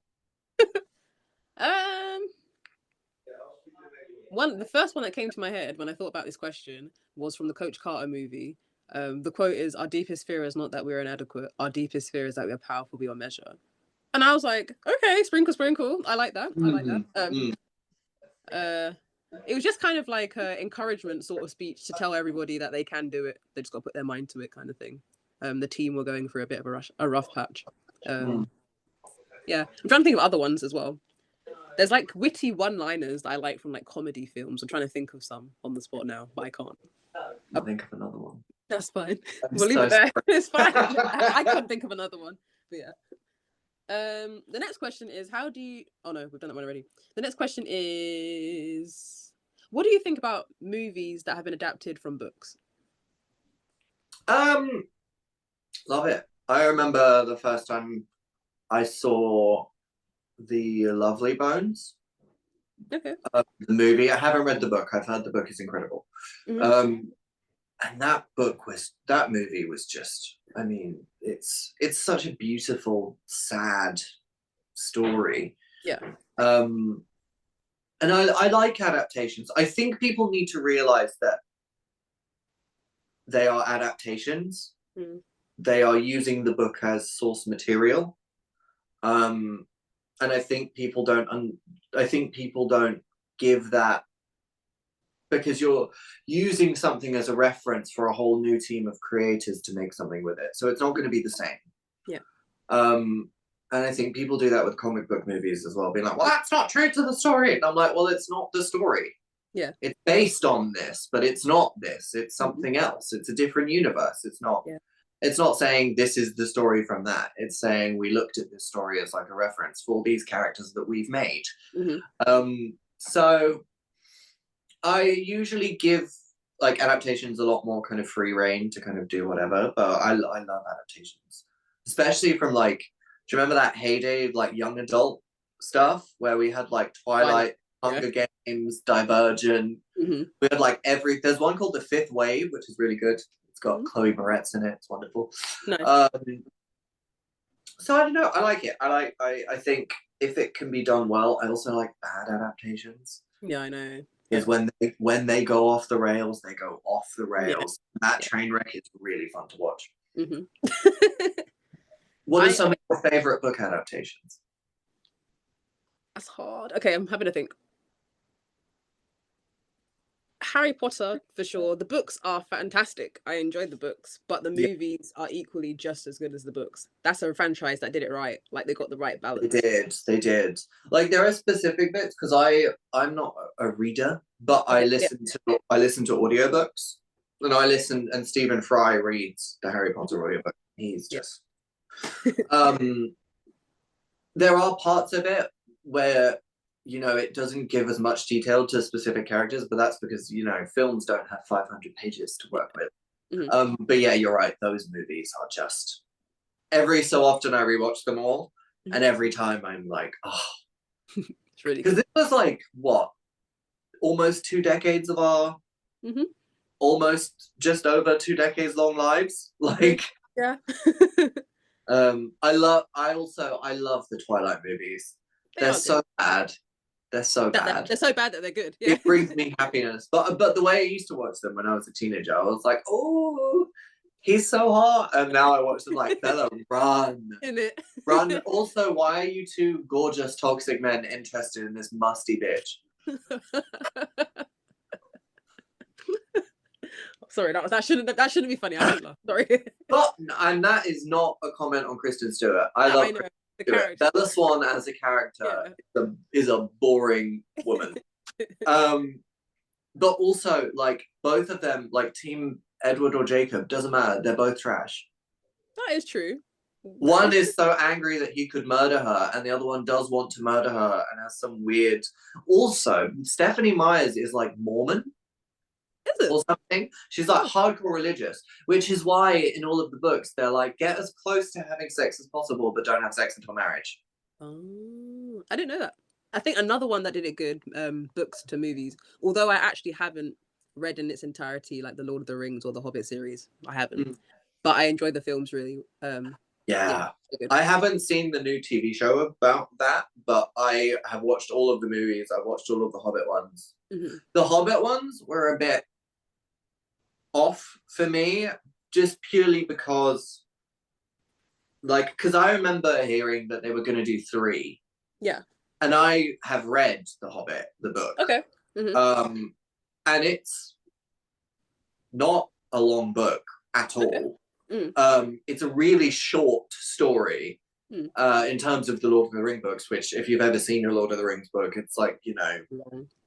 [SPEAKER 1] the first one that came to my head when I thought about this question was from the Coach Carter movie. The quote is, "Our deepest fear is not that we're inadequate. Our deepest fear is that we're powerful beyond measure." And I was like, okay, sprinkle, sprinkle. I like that. I like that. It was just kind of like an encouragement sort of speech to tell everybody that they can do it. They just got to put their mind to it, kind of thing. The team were going through a bit of a rough patch. Yeah, I'm trying to think of other ones as well. There's like witty one-liners that I like from like comedy films. I'm trying to think of some on the spot now, but I can't.
[SPEAKER 2] I'll think of another one.
[SPEAKER 1] That's fine.
[SPEAKER 2] We'll
[SPEAKER 1] leave it there. It's fine. I couldn't think of another one, but yeah. The next question is, how do you? Oh no, we've done that one already. The next question is, what do you think about movies that have been adapted from books?
[SPEAKER 2] Love it. I remember the first time I saw The Lovely Bones.
[SPEAKER 1] Okay.
[SPEAKER 2] The movie. I haven't read the book. I've heard the book is incredible.
[SPEAKER 1] Mm-hmm.
[SPEAKER 2] And that movie was just, I mean, it's such a beautiful, sad story.
[SPEAKER 1] Yeah.
[SPEAKER 2] And I like adaptations. I think people need to realize that they are adaptations.
[SPEAKER 1] Mm.
[SPEAKER 2] They are using the book as source material. And I think people don't give that, because you're using something as a reference for a whole new team of creators to make something with it. So it's not going to be the same.
[SPEAKER 1] Yeah.
[SPEAKER 2] And I think people do that with comic book movies as well, being like, well, that's not true to the story. And I'm like, well, it's not the story.
[SPEAKER 1] Yeah.
[SPEAKER 2] It's based on this, but it's not this. It's something else. It's a different universe. It's not.
[SPEAKER 1] Yeah.
[SPEAKER 2] It's not saying this is the story from that. It's saying we looked at this story as like a reference for these characters that we've made.
[SPEAKER 1] Mm-hmm.
[SPEAKER 2] So I usually give like adaptations a lot more kind of free reign to kind of do whatever, but I love adaptations, especially from like, do you remember that heyday of like young adult stuff where we had like Twilight, Hunger Games, Divergent.
[SPEAKER 1] Mm-hmm.
[SPEAKER 2] We had like there's one called The Fifth Wave, which is really good. It's got Chloe Moretz in it. It's wonderful.
[SPEAKER 1] Nice.
[SPEAKER 2] So I don't know. I like it. I think if it can be done well. I also like bad adaptations.
[SPEAKER 1] Yeah, I know.
[SPEAKER 2] Is when they go off the rails, they go off the rails. Yeah. That train wreck is really fun to watch.
[SPEAKER 1] Mm-hmm.
[SPEAKER 2] What are some of your favorite book adaptations?
[SPEAKER 1] That's hard. Okay, I'm having to think. Harry Potter, for sure. The books are fantastic. I enjoyed the books, but the movies are equally just as good as the books. That's a franchise that did it right. Like, they got the right balance.
[SPEAKER 2] They did. Like, there are specific bits, because I'm not a reader, but I listen to audiobooks, and Stephen Fry reads the Harry Potter audiobook. He's just there are parts of it where, you know, it doesn't give as much detail to specific characters, but that's because, you know, films don't have 500 pages to work with. Mm-hmm. But yeah, you're right. Those movies are just, every so often I rewatch them all, and every time I'm like, oh,
[SPEAKER 1] it's really
[SPEAKER 2] because it was like what, almost 2 decades of our almost just over 2 decades long lives, like
[SPEAKER 1] yeah.
[SPEAKER 2] I love the Twilight movies.
[SPEAKER 1] They
[SPEAKER 2] They're
[SPEAKER 1] are good.
[SPEAKER 2] so bad. They're so bad.
[SPEAKER 1] They're so bad that they're good. Yeah.
[SPEAKER 2] It brings me happiness. But the way I used to watch them when I was a teenager, I was like, oh, he's so hot. And now I watch them like, Bella, run.
[SPEAKER 1] In it.
[SPEAKER 2] Run. Also, why are you two gorgeous, toxic men interested in this musty bitch?
[SPEAKER 1] Sorry, that shouldn't be funny. I shouldn't laugh. Sorry.
[SPEAKER 2] But and that is not a comment on Kristen Stewart. I
[SPEAKER 1] No,
[SPEAKER 2] love
[SPEAKER 1] I know
[SPEAKER 2] Kristen
[SPEAKER 1] the
[SPEAKER 2] Stewart.
[SPEAKER 1] character.
[SPEAKER 2] Bella Swan as a character
[SPEAKER 1] Yeah.
[SPEAKER 2] is a boring woman. But also like both of them, like Team Edward or Jacob, doesn't matter. They're both trash.
[SPEAKER 1] That is true.
[SPEAKER 2] One is so angry that he could murder her, and the other one does want to murder her and has some weird. Also, Stephanie Myers is like Mormon
[SPEAKER 1] Is it?
[SPEAKER 2] or something. She's like
[SPEAKER 1] Oh.
[SPEAKER 2] hardcore religious, which is why in all of the books they're like, get as close to having sex as possible, but don't have sex until marriage.
[SPEAKER 1] Oh, I didn't know that. I think another one that did it good, books to movies. Although I actually haven't read in its entirety like the Lord of the Rings or the Hobbit series. I haven't, but I enjoy the films really.
[SPEAKER 2] Yeah.
[SPEAKER 1] Good.
[SPEAKER 2] I haven't seen the new TV show about that, but I have watched all of the movies. I've watched all of the Hobbit ones.
[SPEAKER 1] Mm-hmm.
[SPEAKER 2] The Hobbit ones were a bit off for me, just purely because, like, because I remember hearing that they were going to do 3.
[SPEAKER 1] Yeah.
[SPEAKER 2] And I have read The Hobbit, the book.
[SPEAKER 1] Okay. Mm-hmm.
[SPEAKER 2] And it's not a long book at all.
[SPEAKER 1] Okay. Mm.
[SPEAKER 2] It's a really short story.
[SPEAKER 1] Mm.
[SPEAKER 2] In terms of the Lord of the Rings books, which if you've ever seen a Lord of the Rings book, it's like, you know,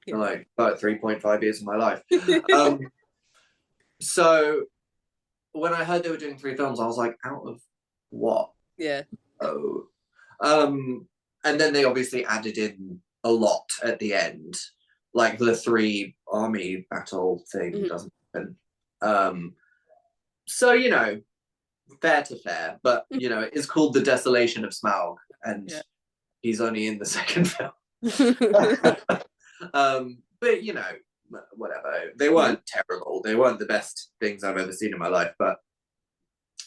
[SPEAKER 2] like about 3.5 years of my life. So when I heard they were doing 3 films, I was like, out of what?
[SPEAKER 1] Yeah.
[SPEAKER 2] Oh. And then they obviously added in a lot at the end, like the 3 army battle thing doesn't happen. So, you know, fair to fair, but you know, it's called The Desolation of Smaug, and he's only in the second film. But you know, whatever. They weren't terrible. They weren't the best things I've ever seen in my life, but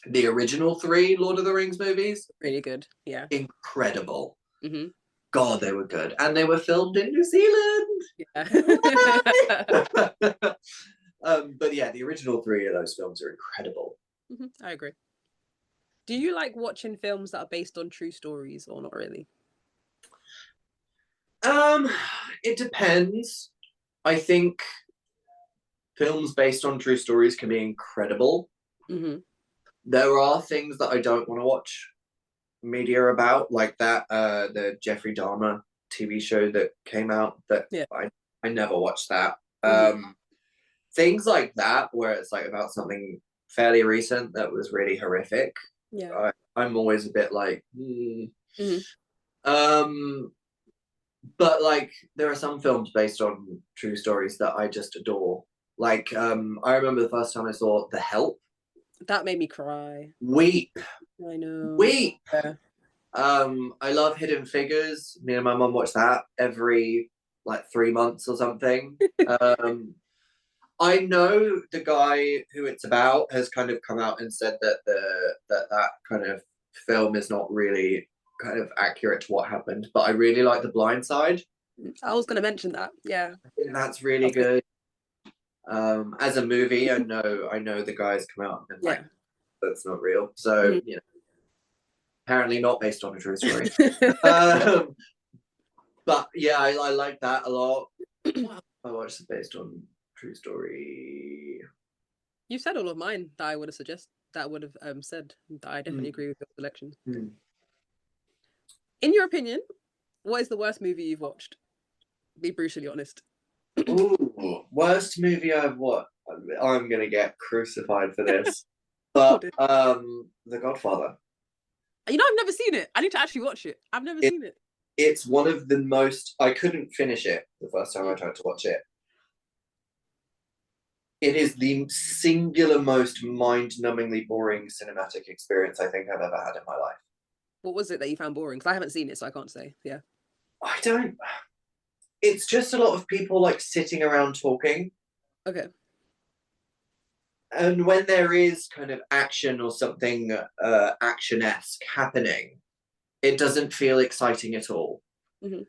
[SPEAKER 2] the original 3 Lord of the Rings movies,
[SPEAKER 1] really good. Yeah.
[SPEAKER 2] Incredible.
[SPEAKER 1] Mm-hmm.
[SPEAKER 2] God, they were good. And they were filmed in New Zealand.
[SPEAKER 1] Yeah.
[SPEAKER 2] But yeah, the original 3 of those films are incredible.
[SPEAKER 1] Mm-hmm. I agree. Do you like watching films that are based on true stories or not really?
[SPEAKER 2] It depends. I think films based on true stories can be incredible.
[SPEAKER 1] Mm-hmm.
[SPEAKER 2] There are things that I don't want to watch media about, like that the Jeffrey Dahmer TV show that came out that I never watched that. Things like that where it's like about something fairly recent that was really horrific.
[SPEAKER 1] Yeah.
[SPEAKER 2] I'm always a bit like, but like there are some films based on true stories that I just adore. Like I remember the first time I saw The Help.
[SPEAKER 1] That made me cry.
[SPEAKER 2] Weep.
[SPEAKER 1] I know.
[SPEAKER 2] Weep.
[SPEAKER 1] Yeah.
[SPEAKER 2] I love Hidden Figures. Me and my mum watch that every like 3 months or something. I know the guy who it's about has kind of come out and said that that kind of film is not really kind of accurate to what happened, but I really like The Blind Side.
[SPEAKER 1] I was going to mention that. Yeah,
[SPEAKER 2] I think that's really good. As a movie, I know the guys come out and like that's not real. So you know, apparently not based on a true story. But yeah, I like that a lot. I watched it based on true story.
[SPEAKER 1] You said all of mine that I would have suggested. That I would have said that I definitely agree with your selection. In your opinion, what is the worst movie you've watched? Be brutally honest.
[SPEAKER 2] Ooh, worst movie I've watched. I'm gonna get crucified for this, but The Godfather.
[SPEAKER 1] You know, I've never seen it. I need to actually watch it. I've never seen it.
[SPEAKER 2] It's one of the most. I couldn't finish it the first time I tried to watch it. It is the singular most mind-numbingly boring cinematic experience I think I've ever had in my life.
[SPEAKER 1] What was it that you found boring? Because I haven't seen it, so I can't say. Yeah.
[SPEAKER 2] I don't. It's just a lot of people like sitting around talking.
[SPEAKER 1] Okay.
[SPEAKER 2] And when there is kind of action or something action-esque happening, it doesn't feel exciting at all.
[SPEAKER 1] Mm-hmm.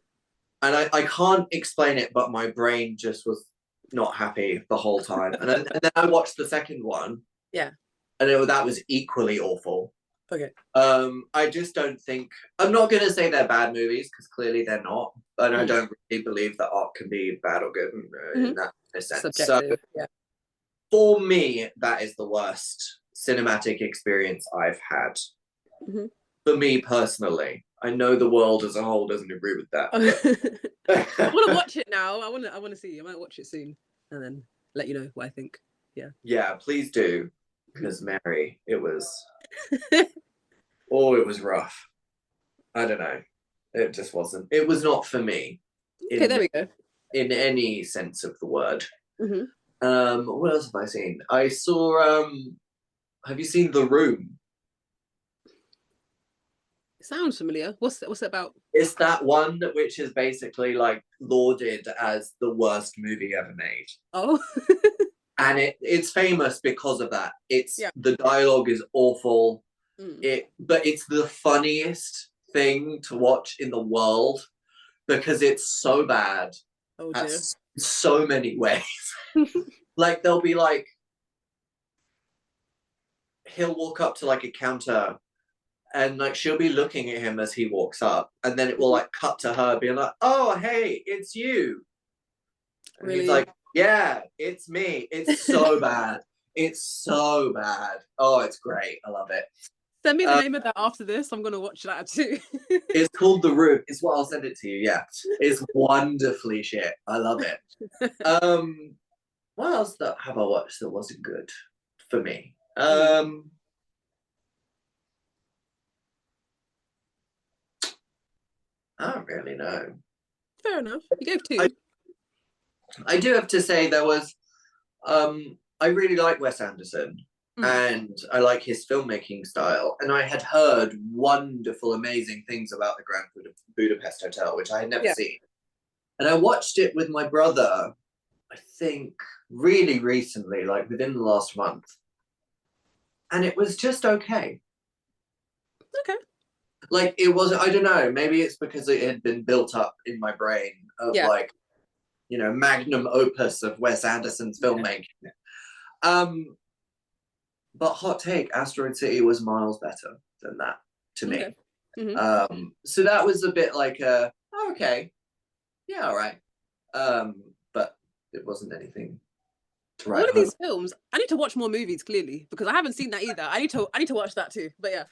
[SPEAKER 2] And I can't explain it, but my brain just was not happy the whole time. And then I watched the second one.
[SPEAKER 1] Yeah.
[SPEAKER 2] And that was equally awful.
[SPEAKER 1] Okay.
[SPEAKER 2] I just don't think, I'm not going to say they're bad movies, because clearly they're not. And I don't really believe that art can be bad or good in that sense.
[SPEAKER 1] Subjective.
[SPEAKER 2] So
[SPEAKER 1] yeah.
[SPEAKER 2] for me, that is the worst cinematic experience I've had.
[SPEAKER 1] Mm-hmm.
[SPEAKER 2] For me personally, I know the world as a whole doesn't agree with that.
[SPEAKER 1] I want to watch it now. I want to see. I might watch it soon and then let you know what I think. Yeah.
[SPEAKER 2] Yeah, please do, because Mary, it was it was rough. I don't know. It just wasn't. It was not for me.
[SPEAKER 1] Okay, there we go.
[SPEAKER 2] In any sense of the word.
[SPEAKER 1] Mm-hmm.
[SPEAKER 2] What else have I seen? I saw. Have you seen The Room?
[SPEAKER 1] It sounds familiar. What's it about?
[SPEAKER 2] It's that one which is basically like lauded as the worst movie ever made.
[SPEAKER 1] Oh.
[SPEAKER 2] And it's famous because of that.
[SPEAKER 1] Yeah.
[SPEAKER 2] The dialogue is awful.
[SPEAKER 1] Mm.
[SPEAKER 2] But it's the funniest thing to watch in the world, because it's so bad at so many ways. Like they'll be like, he'll walk up to like a counter, and like she'll be looking at him as he walks up, and then it will like cut to her being like, "Oh, hey, it's you." And
[SPEAKER 1] Really?
[SPEAKER 2] he's like, "Yeah, it's me." It's so bad. It's so bad. Oh, it's great. I love it.
[SPEAKER 1] Send me the name of that after this. I'm gonna watch that too.
[SPEAKER 2] It's called The Room. It's what I'll send it to you. Yeah, it's wonderfully shit. I love it. What else have I watched that wasn't good for me? I don't really know.
[SPEAKER 1] Fair enough. You gave two.
[SPEAKER 2] I do have to say there was. I really like Wes Anderson, and I like his filmmaking style. And I had heard wonderful, amazing things about the Grand Budapest Hotel, which I had never seen. And I watched it with my brother, I think, really recently, like within the last month. And it was just okay.
[SPEAKER 1] Okay.
[SPEAKER 2] Like it was, I don't know, maybe it's because it had been built up in my brain of like, you know, magnum opus of Wes Anderson's filmmaking. But hot take, Asteroid City was miles better than that to me. So that was a bit like okay, yeah, all right. But it wasn't anything to write
[SPEAKER 1] One of
[SPEAKER 2] home.
[SPEAKER 1] these films, I need to watch more movies, clearly, because I haven't seen that either. I need to watch that too. But yeah.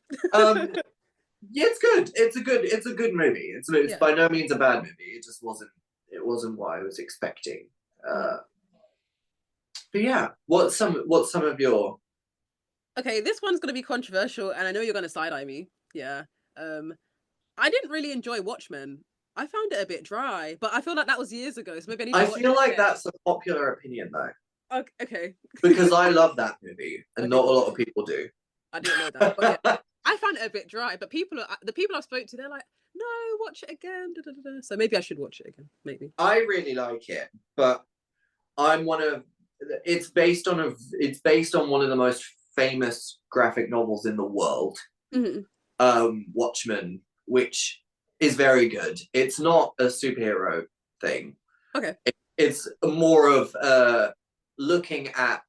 [SPEAKER 2] Yeah, it's good. It's a good movie. It's by no means a bad movie. It just wasn't what I was expecting. But yeah, what's some of your...
[SPEAKER 1] Okay, this one's gonna be controversial, and I know you're gonna side eye me. Yeah. I didn't really enjoy Watchmen. I found it a bit dry, but I feel like that was years ago, so maybe I need to watch it. I
[SPEAKER 2] feel like that's a popular opinion though.
[SPEAKER 1] Okay.
[SPEAKER 2] Because I love that movie, and not a lot of people do.
[SPEAKER 1] I didn't know that. But yeah, I found it a bit dry, but the people I've spoke to, they're like, no, watch it again. Da, da, da, da. So maybe I should watch it again. Maybe.
[SPEAKER 2] I really like it, but it's based on one of the most famous graphic novels in the world. Watchmen, which is very good. It's not a superhero thing.
[SPEAKER 1] Okay.
[SPEAKER 2] It's more of looking at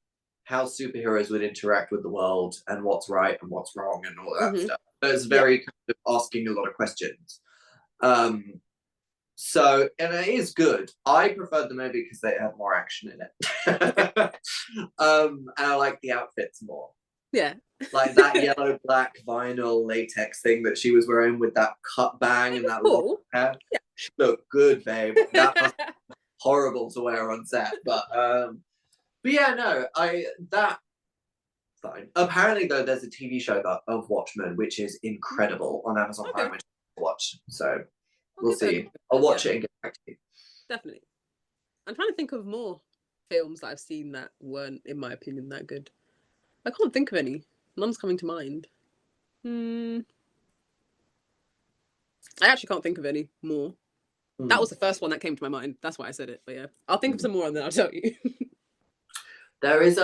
[SPEAKER 2] how superheroes would interact with the world and what's right and what's wrong and all that stuff. So it's very kind of asking a lot of questions. So, and it is good. I preferred the movie because they had more action in it. And I like the outfits more.
[SPEAKER 1] Yeah.
[SPEAKER 2] Like that yellow black vinyl latex thing that she was wearing with that cut bang and that long hair. Yeah. She looked good, babe. That was horrible to wear on set. But yeah, no, fine. Apparently though, there's a TV show of Watchmen, which is incredible on Amazon Prime, which I watch. So we'll see. I'll watch it and get back to you.
[SPEAKER 1] Definitely. I'm trying to think of more films that I've seen that weren't, in my opinion, that good. I can't think of any. None's coming to mind. I actually can't think of any more. That was the first one that came to my mind. That's why I said it. But yeah, I'll think of some more and then I'll tell you.
[SPEAKER 2] There is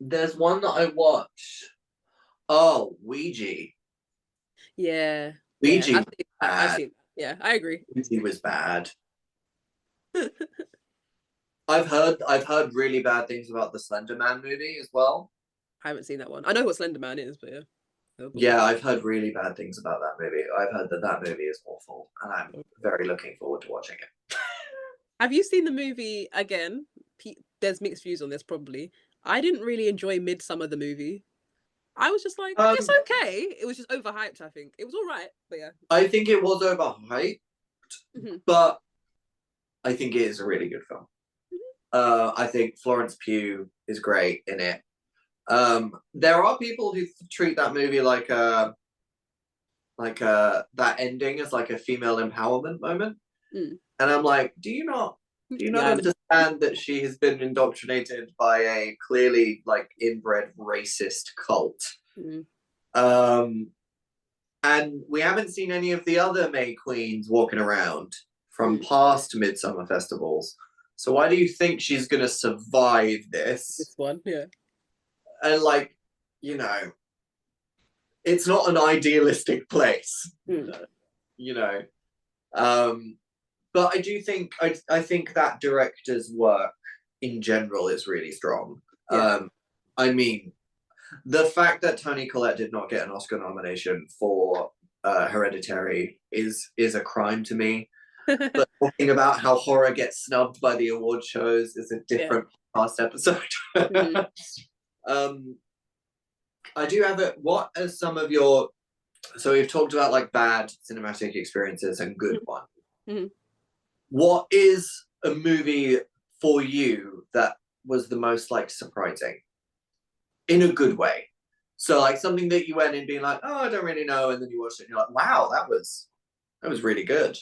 [SPEAKER 2] there's one that I watched. Oh, Ouija.
[SPEAKER 1] Yeah, yeah.
[SPEAKER 2] Ouija was
[SPEAKER 1] I've
[SPEAKER 2] bad.
[SPEAKER 1] seen. Yeah, I agree.
[SPEAKER 2] Ouija was bad. I've heard really bad things about the Slender Man movie as well.
[SPEAKER 1] I haven't seen that one. I know what Slender Man is, but yeah. Oh boy.
[SPEAKER 2] Yeah, I've heard really bad things about that movie. I've heard that that movie is awful, and I'm very looking forward to watching it.
[SPEAKER 1] Have you seen the movie again? There's mixed views on this, probably. I didn't really enjoy Midsummer the movie. I was just like, it's
[SPEAKER 2] Um,
[SPEAKER 1] okay. It was just overhyped. I think it was all right, but yeah.
[SPEAKER 2] I think it was overhyped,
[SPEAKER 1] Hmm.
[SPEAKER 2] but I think it is a really good film. I think Florence Pugh is great in it. There are people who treat that movie like that ending as like a female empowerment moment,
[SPEAKER 1] Mm.
[SPEAKER 2] and I'm like, do you not
[SPEAKER 1] Yeah, I know.
[SPEAKER 2] understand that she has been indoctrinated by a clearly like inbred racist cult?
[SPEAKER 1] Mm.
[SPEAKER 2] Um, and we haven't seen any of the other May Queens walking around from
[SPEAKER 1] Mm.
[SPEAKER 2] past Midsummer festivals. So why do you think she's gonna survive this?
[SPEAKER 1] This one, yeah.
[SPEAKER 2] And like, you know, it's not an idealistic place,
[SPEAKER 1] Mm.
[SPEAKER 2] you know. Um, but I do think I think that director's work in general is really strong.
[SPEAKER 1] Yeah.
[SPEAKER 2] I mean, the fact that Toni Collette did not get an Oscar nomination for Hereditary is a crime to me. But talking about how horror gets snubbed by the award shows is a
[SPEAKER 1] Yeah.
[SPEAKER 2] different past episode.
[SPEAKER 1] Hmm.
[SPEAKER 2] um, I do have it. What are some of your? So we've talked about like bad cinematic experiences and good ones.
[SPEAKER 1] Hmm.
[SPEAKER 2] What is a movie for you that was the most like surprising in a good way? So like something that you went in being like, oh, I don't really know, and then you watched it and you're like, wow, that was really good.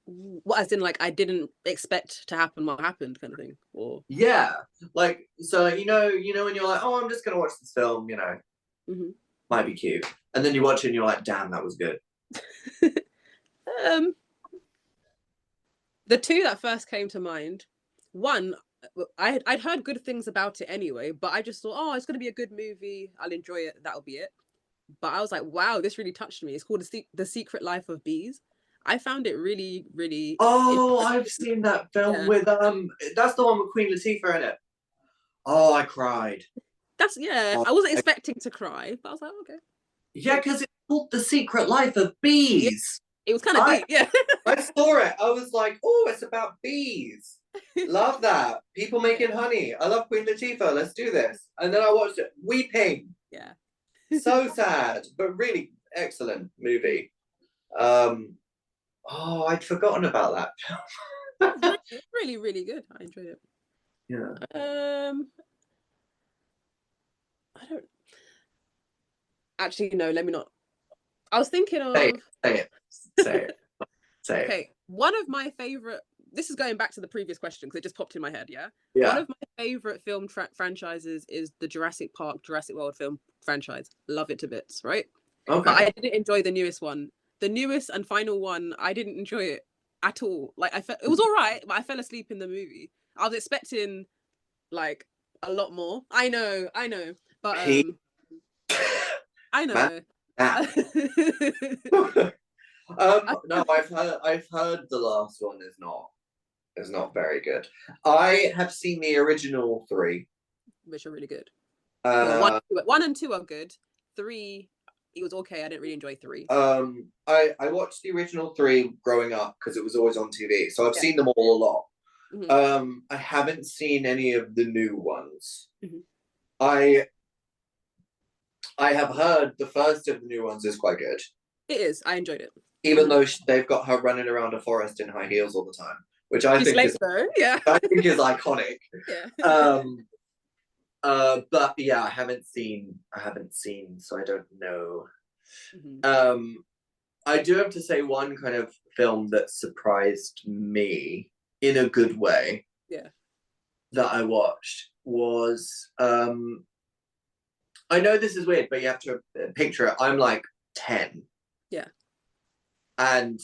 [SPEAKER 1] What, as in, like, I didn't expect to happen what happened, kind of thing, or.
[SPEAKER 2] Yeah, like so when you're like, oh, I'm just gonna watch this film,
[SPEAKER 1] Hmm.
[SPEAKER 2] might be cute, and then you watch it and you're like, damn, that was good.
[SPEAKER 1] um, the two that first came to mind, one, I'd heard good things about it anyway, but I just thought, oh, it's gonna be a good movie. I'll enjoy it. That'll be it. But I was like, wow, this really touched me. It's called The Secret Life of Bees. I found it really, really.
[SPEAKER 2] Oh, I've seen that film
[SPEAKER 1] Yeah,
[SPEAKER 2] with that's the one with Queen Latifah in it. Oh, I cried.
[SPEAKER 1] that's yeah.
[SPEAKER 2] Oh,
[SPEAKER 1] I wasn't expecting to cry, but I was like, okay,
[SPEAKER 2] yeah,
[SPEAKER 1] cool.
[SPEAKER 2] because it's called The Secret Life of
[SPEAKER 1] Yeah,
[SPEAKER 2] Bees.
[SPEAKER 1] it was kind of
[SPEAKER 2] I
[SPEAKER 1] deep. Yeah,
[SPEAKER 2] I saw it. I was like, oh, it's about bees. Love that. People
[SPEAKER 1] yeah,
[SPEAKER 2] making honey. I love Queen Latifah. Let's do this. And then I watched it, weeping.
[SPEAKER 1] yeah.
[SPEAKER 2] So sad, but really excellent movie. Um, oh, I'd forgotten about that.
[SPEAKER 1] It's really, really good. I enjoyed it.
[SPEAKER 2] Yeah.
[SPEAKER 1] I don't actually no. Let me not. I was thinking
[SPEAKER 2] Say it.
[SPEAKER 1] of.
[SPEAKER 2] Say it. Say it. Say it.
[SPEAKER 1] Okay, one of my favorite. This is going back to the previous question because it just popped in my head. Yeah, one
[SPEAKER 2] Yeah.
[SPEAKER 1] of my favorite film franchises is the Jurassic Park, Jurassic World film franchise. Love it to bits, right? But
[SPEAKER 2] Okay.
[SPEAKER 1] I didn't enjoy the newest one. The newest and final one, I didn't enjoy it at all. Like it was all right, but I fell asleep in the movie. I was expecting like a lot more. I know, but
[SPEAKER 2] Pete.
[SPEAKER 1] I
[SPEAKER 2] Man.
[SPEAKER 1] know.
[SPEAKER 2] That.
[SPEAKER 1] I,
[SPEAKER 2] No, I've heard the last one is not very good. I have seen the original three.
[SPEAKER 1] which are really good. Well,
[SPEAKER 2] Uh,
[SPEAKER 1] one and two are good. Three, it was okay. I didn't really enjoy three.
[SPEAKER 2] I watched the original three growing up because it was always on TV, so I've
[SPEAKER 1] Yeah.
[SPEAKER 2] seen them all a lot.
[SPEAKER 1] Mm-hmm.
[SPEAKER 2] I haven't seen any of the new ones.
[SPEAKER 1] Mm-hmm.
[SPEAKER 2] I I have heard the first of the new ones is quite good,
[SPEAKER 1] It is. I enjoyed it.
[SPEAKER 2] even
[SPEAKER 1] Mm-hmm.
[SPEAKER 2] though they've got her running around a forest in high heels all the time, which I
[SPEAKER 1] She's
[SPEAKER 2] think
[SPEAKER 1] late
[SPEAKER 2] is
[SPEAKER 1] though. Yeah.
[SPEAKER 2] I think is iconic.
[SPEAKER 1] Yeah.
[SPEAKER 2] Um, but yeah, I haven't seen, so I don't know.
[SPEAKER 1] Mm-hmm.
[SPEAKER 2] I do have to say one kind of film that surprised me in a good way
[SPEAKER 1] Yeah.
[SPEAKER 2] that I watched was I know this is weird, but you have to picture it. I'm like 10.
[SPEAKER 1] Yeah.
[SPEAKER 2] And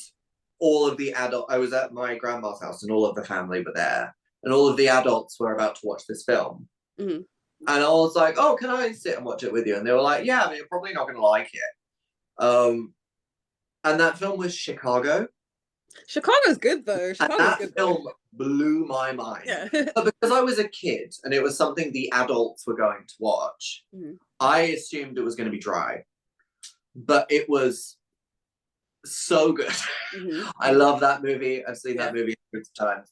[SPEAKER 2] all of the I was at my grandma's house and all of the family were there. And all of the adults were about to watch this film.
[SPEAKER 1] Mm-hmm.
[SPEAKER 2] And I was like, oh, can I sit and watch it with you? And they were like, yeah, I mean, you're probably not going to like it. And that film was Chicago.
[SPEAKER 1] Chicago's good though.
[SPEAKER 2] And
[SPEAKER 1] Chicago's
[SPEAKER 2] that
[SPEAKER 1] good though.
[SPEAKER 2] film blew my mind.
[SPEAKER 1] Yeah.
[SPEAKER 2] But because I was a kid and it was something the adults were going to watch,
[SPEAKER 1] Mm-hmm.
[SPEAKER 2] I assumed it was going to be dry. But it was so good.
[SPEAKER 1] Mm-hmm.
[SPEAKER 2] I love that movie. I've seen
[SPEAKER 1] Yeah.
[SPEAKER 2] that movie hundreds of times.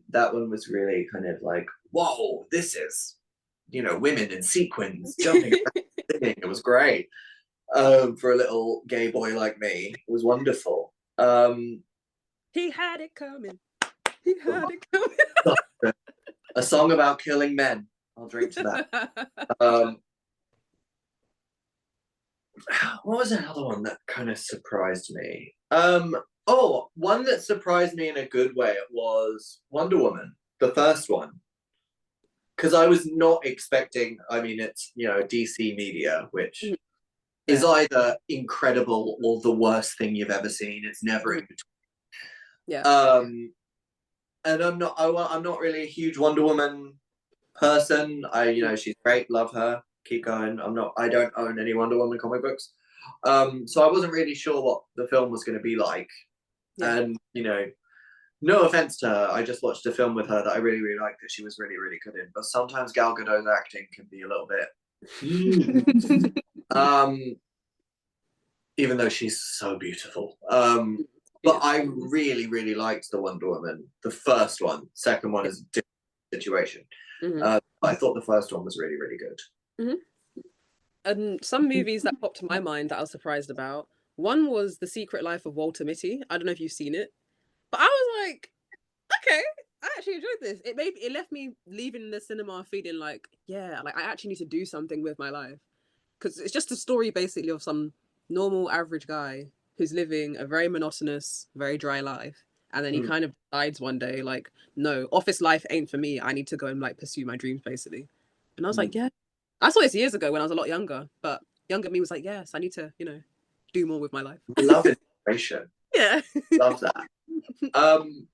[SPEAKER 2] That one was really kind of like, whoa, this is, women in sequins jumping around. It was great. For a little gay boy like me, it was wonderful.
[SPEAKER 1] He had it coming. He had it coming.
[SPEAKER 2] A song about killing men. I'll drink to that. What was another one that kind of surprised me? One that surprised me in a good way was Wonder Woman, the first one. Because I was not expecting, I mean, it's, DC media, which is either incredible or the worst thing you've ever seen. It's never in between.
[SPEAKER 1] Yeah.
[SPEAKER 2] And I'm not really a huge Wonder Woman person. She's great, love her, keep going. I don't own any Wonder Woman comic books. So I wasn't really sure what the film was going to be like. Yeah. And, no offense to her, I just watched a film with her that I really, really liked that she was really, really good in. But sometimes Gal Gadot's acting can be a little bit... even though she's so beautiful. But I really, really liked the Wonder Woman, the first one. Second one is a different situation. Mm-hmm. I thought the first one was really, really good.
[SPEAKER 1] Mm-hmm. And some movies that popped to my mind that I was surprised about. One was The Secret Life of Walter Mitty. I don't know if you've seen it, but I was like, okay, I actually enjoyed this. It left me leaving the cinema feeling like, yeah, like I actually need to do something with my life, because it's just a story basically of some normal average guy who's living a very monotonous, very dry life, and then he kind of decides one day like, no, office life ain't for me. I need to go and like pursue my dreams basically. And I was like, yeah. I saw this years ago when I was a lot younger, but younger me was like, yes, I need to, do more with my life.
[SPEAKER 2] Love inspiration.
[SPEAKER 1] Yeah.
[SPEAKER 2] Love that.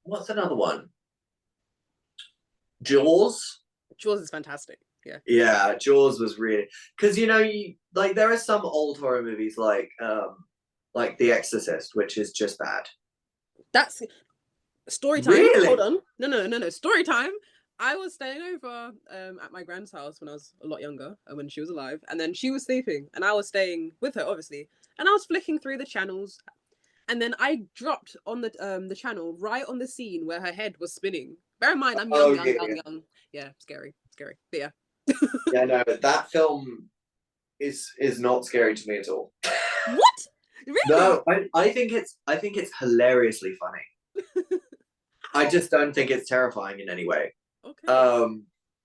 [SPEAKER 2] What's another one? Jaws.
[SPEAKER 1] Jaws is fantastic. Yeah.
[SPEAKER 2] Yeah, Jaws was really, because there are some old horror movies like The Exorcist, which is just bad.
[SPEAKER 1] That's story time.
[SPEAKER 2] Really?
[SPEAKER 1] Hold on. No. Story time. I was staying over at my grand's house when I was a lot younger, when she was alive, and then she was sleeping, and I was staying with her, obviously, and I was flicking through the channels, and then I dropped on the channel right on the scene where her head was spinning. Bear in mind, I'm young. Yeah, scary. But yeah.
[SPEAKER 2] Yeah, no, that film is not scary to me at all.
[SPEAKER 1] What? Really?
[SPEAKER 2] No, I think it's hilariously funny. I just don't think it's terrifying in any way. Okay.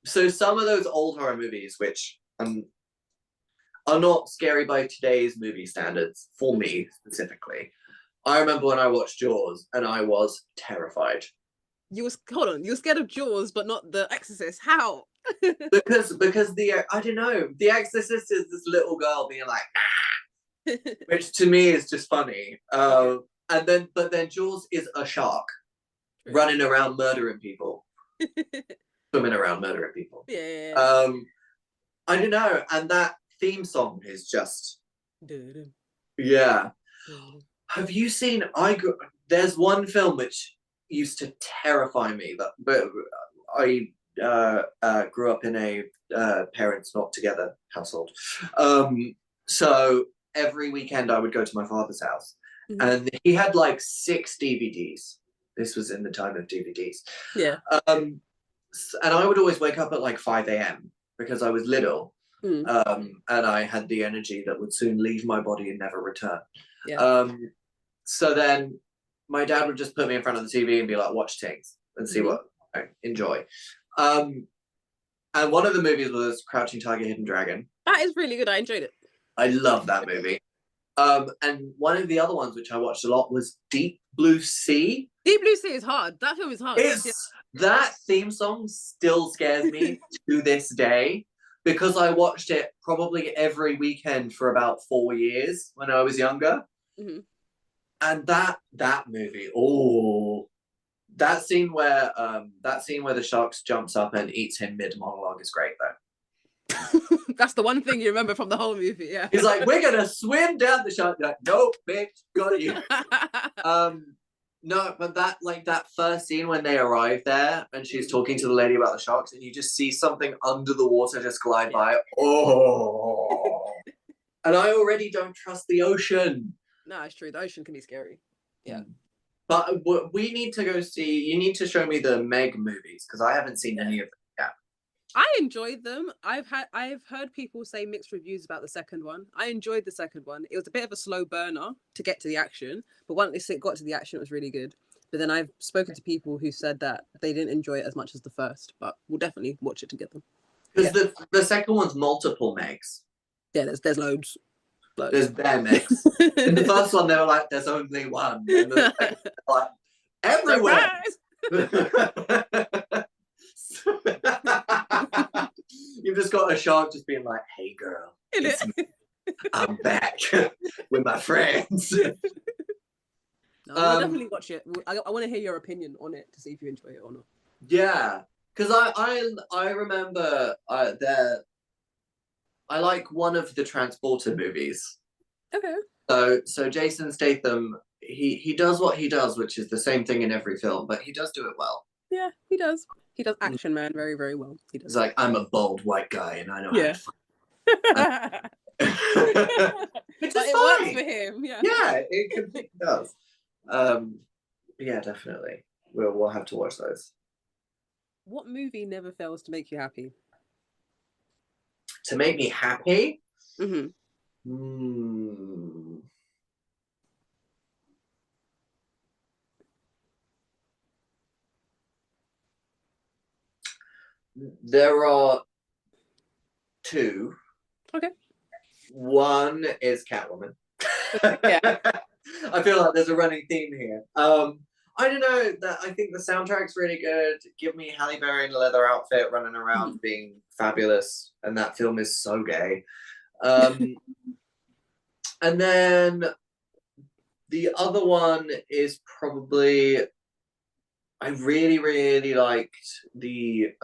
[SPEAKER 2] So some of those old horror movies, which are not scary by today's movie standards, for me specifically. I remember when I watched Jaws and I was terrified. You
[SPEAKER 1] were scared of Jaws, but not The Exorcist. How?
[SPEAKER 2] because I don't know, The Exorcist is this little girl being like, ah! Which to me is just funny. But then Jaws is a shark running around murdering people. Swimming around murdering people.
[SPEAKER 1] Yeah.
[SPEAKER 2] I don't know, and that theme song is just, yeah. Have you seen? There's one film which used to terrify me, but I grew up in a parents not together household. So every weekend I would go to my father's house, and he had like 6 DVDs. This was in the time of DVDs.
[SPEAKER 1] Yeah.
[SPEAKER 2] And I would always wake up at like 5 a.m. because I was little. And I had the energy that would soon leave my body and never return. Yeah. So then my dad would just put me in front of the TV and be like, watch things and see what I enjoy. And one of the movies was Crouching Tiger, Hidden Dragon.
[SPEAKER 1] That is really good. I enjoyed it.
[SPEAKER 2] I love that movie. And one of the other ones which I watched a lot was Deep Blue Sea.
[SPEAKER 1] Deep Blue Sea is hard. That film is hard.
[SPEAKER 2] That theme song still scares me to this day, because I watched it probably every weekend for about 4 years when I was younger. And that movie, That scene where the shark jumps up and eats him mid monologue is great though.
[SPEAKER 1] That's the one thing you remember from the whole movie. Yeah.
[SPEAKER 2] He's like, "We're gonna swim down the shark." Like, nope, bitch, got you. No, but that first scene when they arrive there and she's talking to the lady about the sharks, and you just see something under the water just glide by. Oh, and I already don't trust the ocean.
[SPEAKER 1] No, it's true. The ocean can be scary. Yeah.
[SPEAKER 2] But we need to go see. You need to show me the Meg movies because I haven't seen any of them yet.
[SPEAKER 1] I enjoyed them. I've heard people say mixed reviews about the second one. I enjoyed the second one. It was a bit of a slow burner to get to the action, but once it got to the action, it was really good. But then I've spoken to people who said that they didn't enjoy it as much as the first. But we'll definitely watch it together.
[SPEAKER 2] Because the second one's multiple Megs.
[SPEAKER 1] Yeah, there's loads.
[SPEAKER 2] There's bare Megs. In the first one, they were like, "There's only one." And the second, like, everywhere. You've just got a shark just being like, "Hey, girl, I'm back with my friends."
[SPEAKER 1] No, we'll definitely watch it. I want to hear your opinion on it to see if you enjoy it or not.
[SPEAKER 2] Yeah, because I remember I like one of the Transporter movies.
[SPEAKER 1] Okay.
[SPEAKER 2] So Jason Statham, he does what he does, which is the same thing in every film, but he does do it well.
[SPEAKER 1] Yeah, he does. He does Action Man very, very well. He does.
[SPEAKER 2] He's like, "I'm a bald white guy and I know how to fight." Which is
[SPEAKER 1] it
[SPEAKER 2] fine.
[SPEAKER 1] works for him. Yeah.
[SPEAKER 2] Yeah, it completely does. Yeah, definitely. We'll have to watch those.
[SPEAKER 1] What movie never fails to make you happy?
[SPEAKER 2] To make me happy?
[SPEAKER 1] Mm-hmm.
[SPEAKER 2] There are two.
[SPEAKER 1] Okay.
[SPEAKER 2] One is Catwoman.
[SPEAKER 1] Yeah.
[SPEAKER 2] I feel like there's a running theme here. I don't know. I think the soundtrack's really good. Give me Halle Berry in a leather outfit running around being fabulous, and that film is so gay. And then the other one is probably, I really, really liked the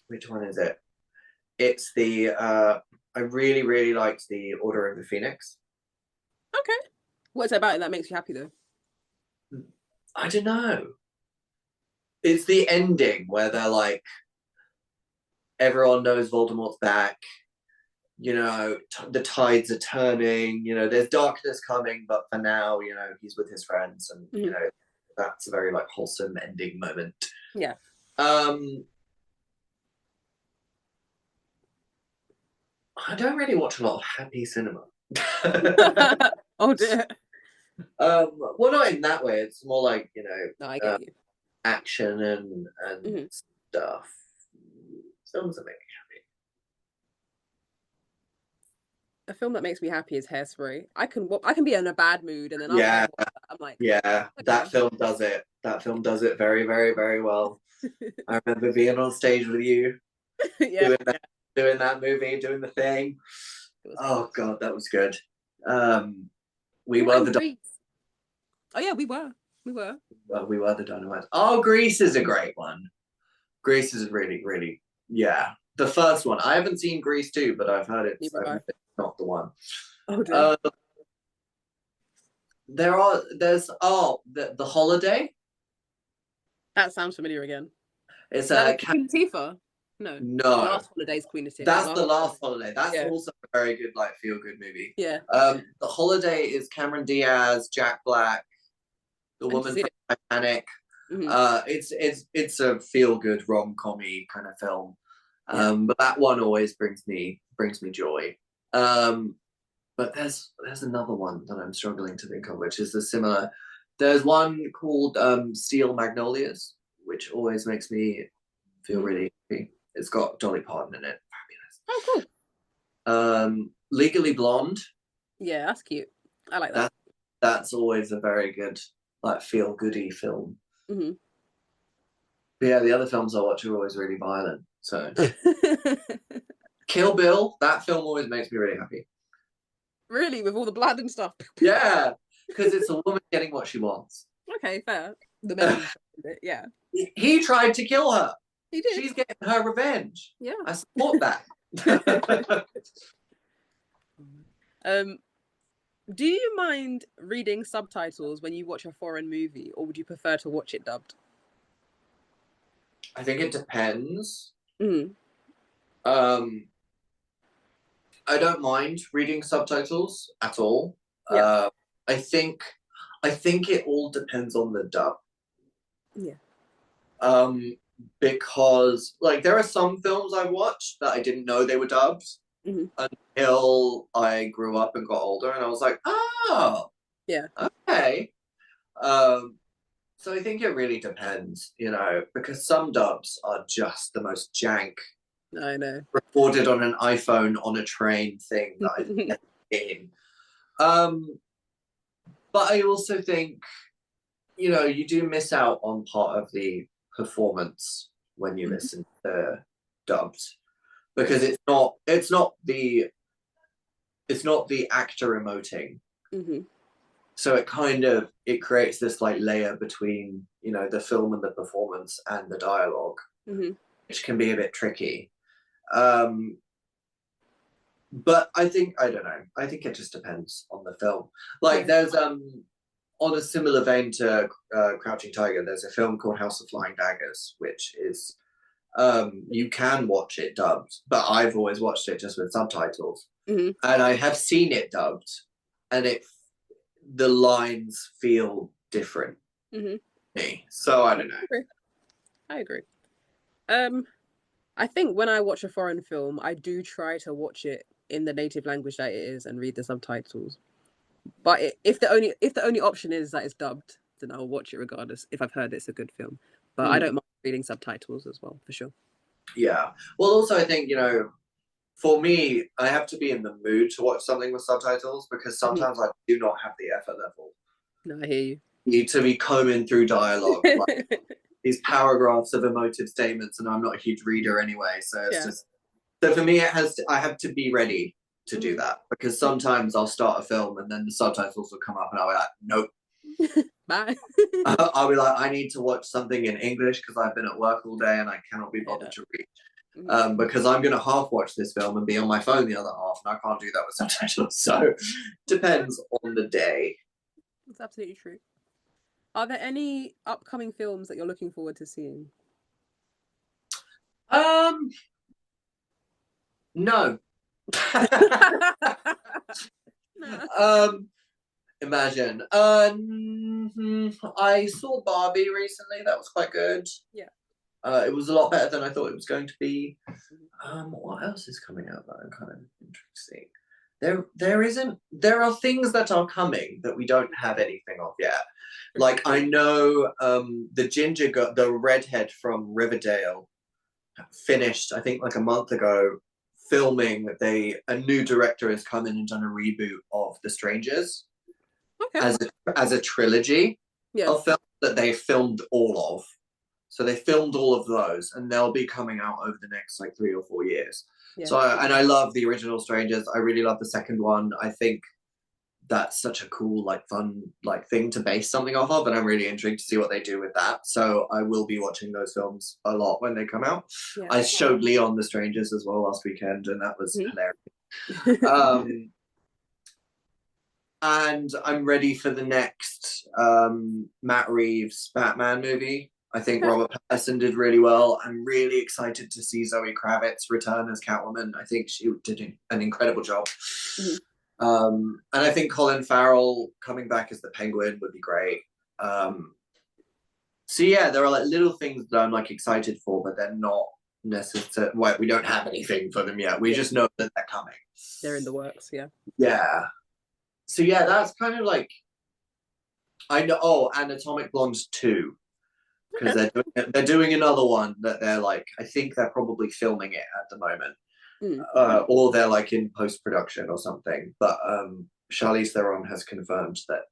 [SPEAKER 2] which one is it? It's the I really, really liked the Order of the Phoenix.
[SPEAKER 1] Okay. What's it about it that makes you happy though?
[SPEAKER 2] I don't know. It's the ending where they're like, everyone knows Voldemort's back. You know, the tides are turning. You know, there's darkness coming, but for now, you know, he's with his friends, and you know, that's a very like wholesome ending moment.
[SPEAKER 1] Yeah.
[SPEAKER 2] I don't really watch a lot of happy cinema.
[SPEAKER 1] Oh dear.
[SPEAKER 2] Well, not in that way. It's more like, you know,
[SPEAKER 1] No, I get you.
[SPEAKER 2] Action and stuff. Films that make me happy.
[SPEAKER 1] A film that makes me happy is Hairspray. I can be in a bad mood and then I'm like,
[SPEAKER 2] yeah, okay. That film does it. That film does it very, very, very well. I remember being on stage with you, doing that movie, doing the thing. Oh god, that was good. We were the
[SPEAKER 1] Grease. Oh yeah, we were.
[SPEAKER 2] Well, we were the Dynamite. Oh, Grease is a great one. Grease is really, really, yeah. The first one. I haven't seen Grease 2, but I've heard it's not the one.
[SPEAKER 1] Oh dear.
[SPEAKER 2] There's the Holiday.
[SPEAKER 1] That sounds familiar again.
[SPEAKER 2] It's
[SPEAKER 1] Queen Latifah. No. Last Holiday's Queen Latifah.
[SPEAKER 2] That's the Last Holiday. That's also a very good, like, feel-good movie.
[SPEAKER 1] Yeah.
[SPEAKER 2] The Holiday is Cameron Diaz, Jack Black, the woman from Titanic. It's a feel-good rom-commy kind of film. But that one always brings me joy. But there's another one that I'm struggling to think of, which is a similar. There's one called Steel Magnolias, which always makes me feel really happy. It's got Dolly Parton in it. Fabulous. Oh, cool. Legally Blonde.
[SPEAKER 1] Yeah, that's cute. I like that.
[SPEAKER 2] That's always a very good, like, feel-goody film. But yeah, the other films I watch are always really violent. So Kill Bill, that film always makes me really happy.
[SPEAKER 1] Really, with all the blood and stuff.
[SPEAKER 2] Yeah, because it's a woman getting what she wants.
[SPEAKER 1] Okay, fair. The message, yeah,
[SPEAKER 2] He tried to kill her.
[SPEAKER 1] he did.
[SPEAKER 2] She's getting her revenge.
[SPEAKER 1] Yeah.
[SPEAKER 2] I support that.
[SPEAKER 1] um, do you mind reading subtitles when you watch a foreign movie, or would you prefer to watch it dubbed?
[SPEAKER 2] I think it depends.
[SPEAKER 1] Mm.
[SPEAKER 2] Um, I don't mind reading subtitles at all.
[SPEAKER 1] Yeah.
[SPEAKER 2] I think it all depends on the dub.
[SPEAKER 1] Yeah.
[SPEAKER 2] Um, because like there are some films I've watched that I didn't know they were dubbed
[SPEAKER 1] Mm-hmm.
[SPEAKER 2] until I grew up and got older, and I was like, oh,
[SPEAKER 1] Yeah.
[SPEAKER 2] okay. Um, so I think it really depends, because some dubs are just the most jank
[SPEAKER 1] I know.
[SPEAKER 2] recorded on an iPhone on a train thing that I've ever seen. Um, but I also think, you do miss out on part of the performance when you listen to dubbed because it's not the actor emoting.
[SPEAKER 1] Mm-hmm.
[SPEAKER 2] So it creates this like layer between, the film and the performance and the dialogue,
[SPEAKER 1] Mm-hmm.
[SPEAKER 2] which can be a bit tricky. Um, but I don't know. I think it just depends on the film. Like
[SPEAKER 1] Yeah.
[SPEAKER 2] there's on a similar vein to Crouching Tiger, there's a film called House of Flying Daggers, which is you can watch it dubbed, but I've always watched it just with subtitles,
[SPEAKER 1] Mm-hmm.
[SPEAKER 2] and I have seen it dubbed, and the lines feel different
[SPEAKER 1] Mm-hmm.
[SPEAKER 2] to me. So I don't know.
[SPEAKER 1] I agree. Um, I think when I watch a foreign film, I do try to watch it in the native language that it is and read the subtitles. But if the only option is that it's dubbed, then I'll watch it regardless if I've heard it's a good film. But I
[SPEAKER 2] Mm,
[SPEAKER 1] don't mind reading subtitles as well, for sure.
[SPEAKER 2] yeah. Well, also I think for me, I have to be in the mood to watch something with subtitles because
[SPEAKER 1] Mhm.
[SPEAKER 2] sometimes I do not have the effort level.
[SPEAKER 1] No, I hear
[SPEAKER 2] Need to be combing through dialogue, like
[SPEAKER 1] you.
[SPEAKER 2] these paragraphs of emotive statements, and I'm not a huge reader anyway, so it's
[SPEAKER 1] Yeah.
[SPEAKER 2] just so for me I have to be ready to do
[SPEAKER 1] Mhm.
[SPEAKER 2] that because sometimes I'll start a film and then the subtitles will come up and I'll be like, nope.
[SPEAKER 1] Bye.
[SPEAKER 2] I'll be like, I need to watch something in English because I've been at work all day and I cannot be bothered
[SPEAKER 1] Yeah.
[SPEAKER 2] to read.
[SPEAKER 1] Mhm.
[SPEAKER 2] Because I'm going to half watch this film and be on my phone the other half, and I can't do that with subtitles. So depends on the day.
[SPEAKER 1] That's absolutely true. Are there any upcoming films that you're looking forward to seeing?
[SPEAKER 2] Um, no.
[SPEAKER 1] No.
[SPEAKER 2] um, Imagine. I saw Barbie recently. That was quite good.
[SPEAKER 1] Yeah.
[SPEAKER 2] It was a lot better than I thought it was going to be.
[SPEAKER 1] Mhm.
[SPEAKER 2] What else is coming out that I'm kind of interesting? There isn't. There are things that are coming that we don't have anything of yet. Like I know, the ginger girl, the redhead from Riverdale, finished. I think like a month ago, filming. A new director has come in and done a reboot of The Strangers
[SPEAKER 1] Okay.
[SPEAKER 2] as a trilogy
[SPEAKER 1] Yeah.
[SPEAKER 2] of films that they filmed all of. So they filmed all of those, and they'll be coming out over the next like 3 or 4 years.
[SPEAKER 1] Yeah.
[SPEAKER 2] And I love the original Strangers. I really love the second one. I think that's such a cool, like, fun, like thing to base something off of, and I'm really intrigued to see what they do with that. So I will be watching those films a lot when they come out.
[SPEAKER 1] Yeah.
[SPEAKER 2] I showed Leon The Strangers as well last weekend, and that was
[SPEAKER 1] Mhm.
[SPEAKER 2] hilarious. Um, and I'm ready for the next Matt Reeves Batman movie. I think
[SPEAKER 1] Okay.
[SPEAKER 2] Robert Pattinson did really well. I'm really excited to see Zoe Kravitz return as Catwoman. I think she did an incredible job.
[SPEAKER 1] Mhm.
[SPEAKER 2] And I think Colin Farrell coming back as the Penguin would be great. So yeah, there are like little things that I'm like excited for, but they're not necessarily. Well, we don't have anything for them yet. We
[SPEAKER 1] Yeah.
[SPEAKER 2] just know that they're coming.
[SPEAKER 1] They're in the works. Yeah.
[SPEAKER 2] Yeah. So yeah, that's kind of like I know. Oh, and Atomic Blonde 2, because
[SPEAKER 1] Okay.
[SPEAKER 2] they're doing another one that they're like. I think they're probably filming it at the moment,
[SPEAKER 1] Mm.
[SPEAKER 2] or they're like in post production or something. But Charlize Theron has confirmed that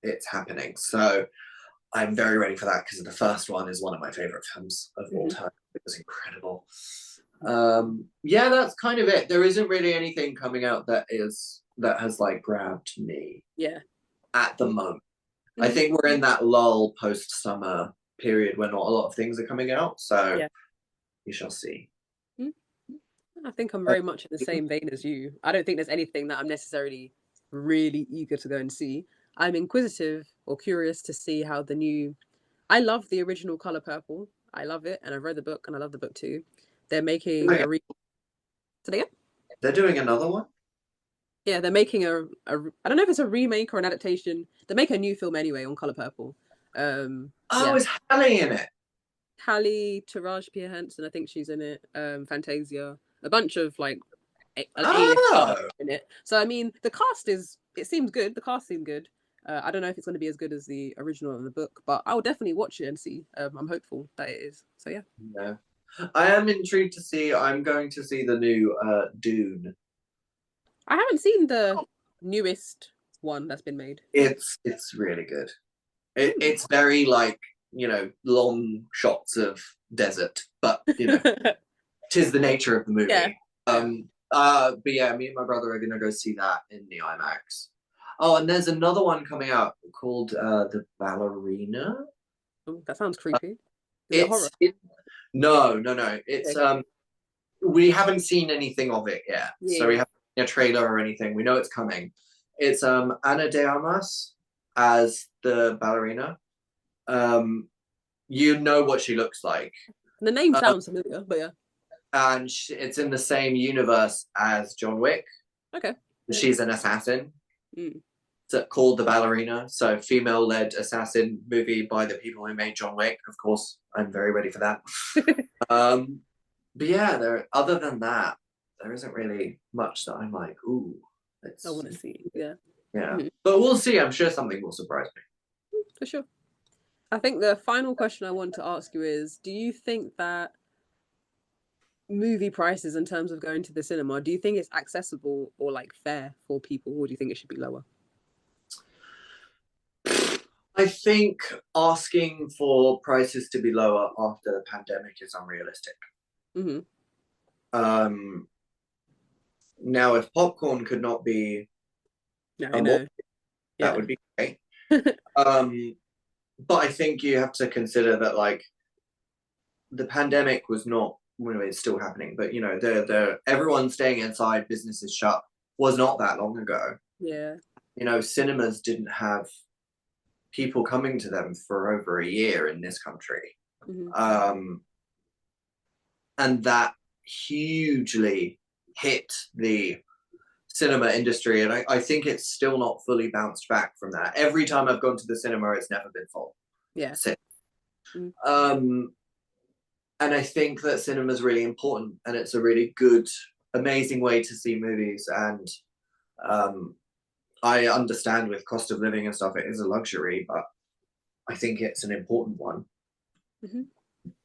[SPEAKER 2] it's happening. So I'm very ready for that because the first one is one of my favorite films of all
[SPEAKER 1] Mhm.
[SPEAKER 2] time. It was incredible. Yeah, that's kind of it. There isn't really anything coming out that has like grabbed me
[SPEAKER 1] Yeah.
[SPEAKER 2] at the moment. I think we're in that lull post-summer period where not a lot of things are coming out, so
[SPEAKER 1] Yeah.
[SPEAKER 2] we shall see.
[SPEAKER 1] I think I'm very much in the same vein as you. I don't think there's anything that I'm necessarily really eager to go and see. I'm inquisitive or curious to see how the new. I love the original Color Purple. I love it, and I've read the book, and I love the book too. They're making a re. Today,
[SPEAKER 2] They're doing another one?
[SPEAKER 1] yeah, they're making a. I don't know if it's a remake or an adaptation. They make a new film anyway on Color Purple.
[SPEAKER 2] Oh,
[SPEAKER 1] Yeah,
[SPEAKER 2] is Hallie in it?
[SPEAKER 1] Hallie, Taraji P Henson, I think she's in it. Fantasia, a bunch of like A-list stars
[SPEAKER 2] Oh,
[SPEAKER 1] in it. So I mean, the cast is. It seems good. The cast seemed good. I don't know if it's going to be as good as the original of the book, but I'll definitely watch it and see. I'm hopeful that it is. So yeah,
[SPEAKER 2] yeah. I am intrigued to see. I'm going to see the new Dune.
[SPEAKER 1] I haven't seen the newest one that's been made.
[SPEAKER 2] It's really good.
[SPEAKER 1] Hmm.
[SPEAKER 2] It's very like, long shots of desert, but tis the nature of the
[SPEAKER 1] Yeah,
[SPEAKER 2] movie.
[SPEAKER 1] yeah.
[SPEAKER 2] But yeah, me and my brother are gonna go see that in the IMAX. Oh, and there's another one coming out called The Ballerina.
[SPEAKER 1] Oh, that sounds creepy. Is it horror?
[SPEAKER 2] It's it No, no, no.
[SPEAKER 1] Okay,
[SPEAKER 2] It's
[SPEAKER 1] okay.
[SPEAKER 2] we haven't seen anything of it yet.
[SPEAKER 1] Yeah,
[SPEAKER 2] So we
[SPEAKER 1] yeah.
[SPEAKER 2] haven't seen a trailer or anything. We know it's coming. It's Ana de Armas as the ballerina. Um you know what she looks like.
[SPEAKER 1] The name
[SPEAKER 2] Um,
[SPEAKER 1] sounds familiar, but yeah.
[SPEAKER 2] and it's in the same universe as John Wick.
[SPEAKER 1] Okay.
[SPEAKER 2] She's an assassin.
[SPEAKER 1] Mm.
[SPEAKER 2] It's called The Ballerina. So, female led assassin movie by the people who made John Wick. Of course, I'm very ready for that. Um, but yeah, other than that, there isn't really much that I'm like, ooh,
[SPEAKER 1] I
[SPEAKER 2] it's
[SPEAKER 1] want to see. Yeah.
[SPEAKER 2] yeah.
[SPEAKER 1] Mhm.
[SPEAKER 2] But we'll see. I'm sure something will surprise me.
[SPEAKER 1] For sure. I think the final question I want to ask you is, do you think that movie prices in terms of going to the cinema, do you think it's accessible or like fair for people, or do you think it should be lower?
[SPEAKER 2] I think asking for prices to be lower after the pandemic is unrealistic.
[SPEAKER 1] Mm-hmm.
[SPEAKER 2] Um, Now, if popcorn could not be
[SPEAKER 1] Yeah, I
[SPEAKER 2] a more,
[SPEAKER 1] know.
[SPEAKER 2] that
[SPEAKER 1] Yeah.
[SPEAKER 2] would be great. Um, but I think you have to consider that like the pandemic was not, well, it's still happening, but the everyone staying inside, businesses shut, was not that long ago.
[SPEAKER 1] Yeah.
[SPEAKER 2] Cinemas didn't have people coming to them for over a year in this country.
[SPEAKER 1] Mm-hmm.
[SPEAKER 2] Um, and that hugely hit the cinema industry, and I think it's still not fully bounced back from that. Every time I've gone to the cinema, it's never been full.
[SPEAKER 1] Yeah.
[SPEAKER 2] So,
[SPEAKER 1] Mm.
[SPEAKER 2] um, and I think that cinema is really important, and it's a really good, amazing way to see movies. And um, I understand with cost of living and stuff, it is a luxury, but I think it's an important one.
[SPEAKER 1] Mm-hmm.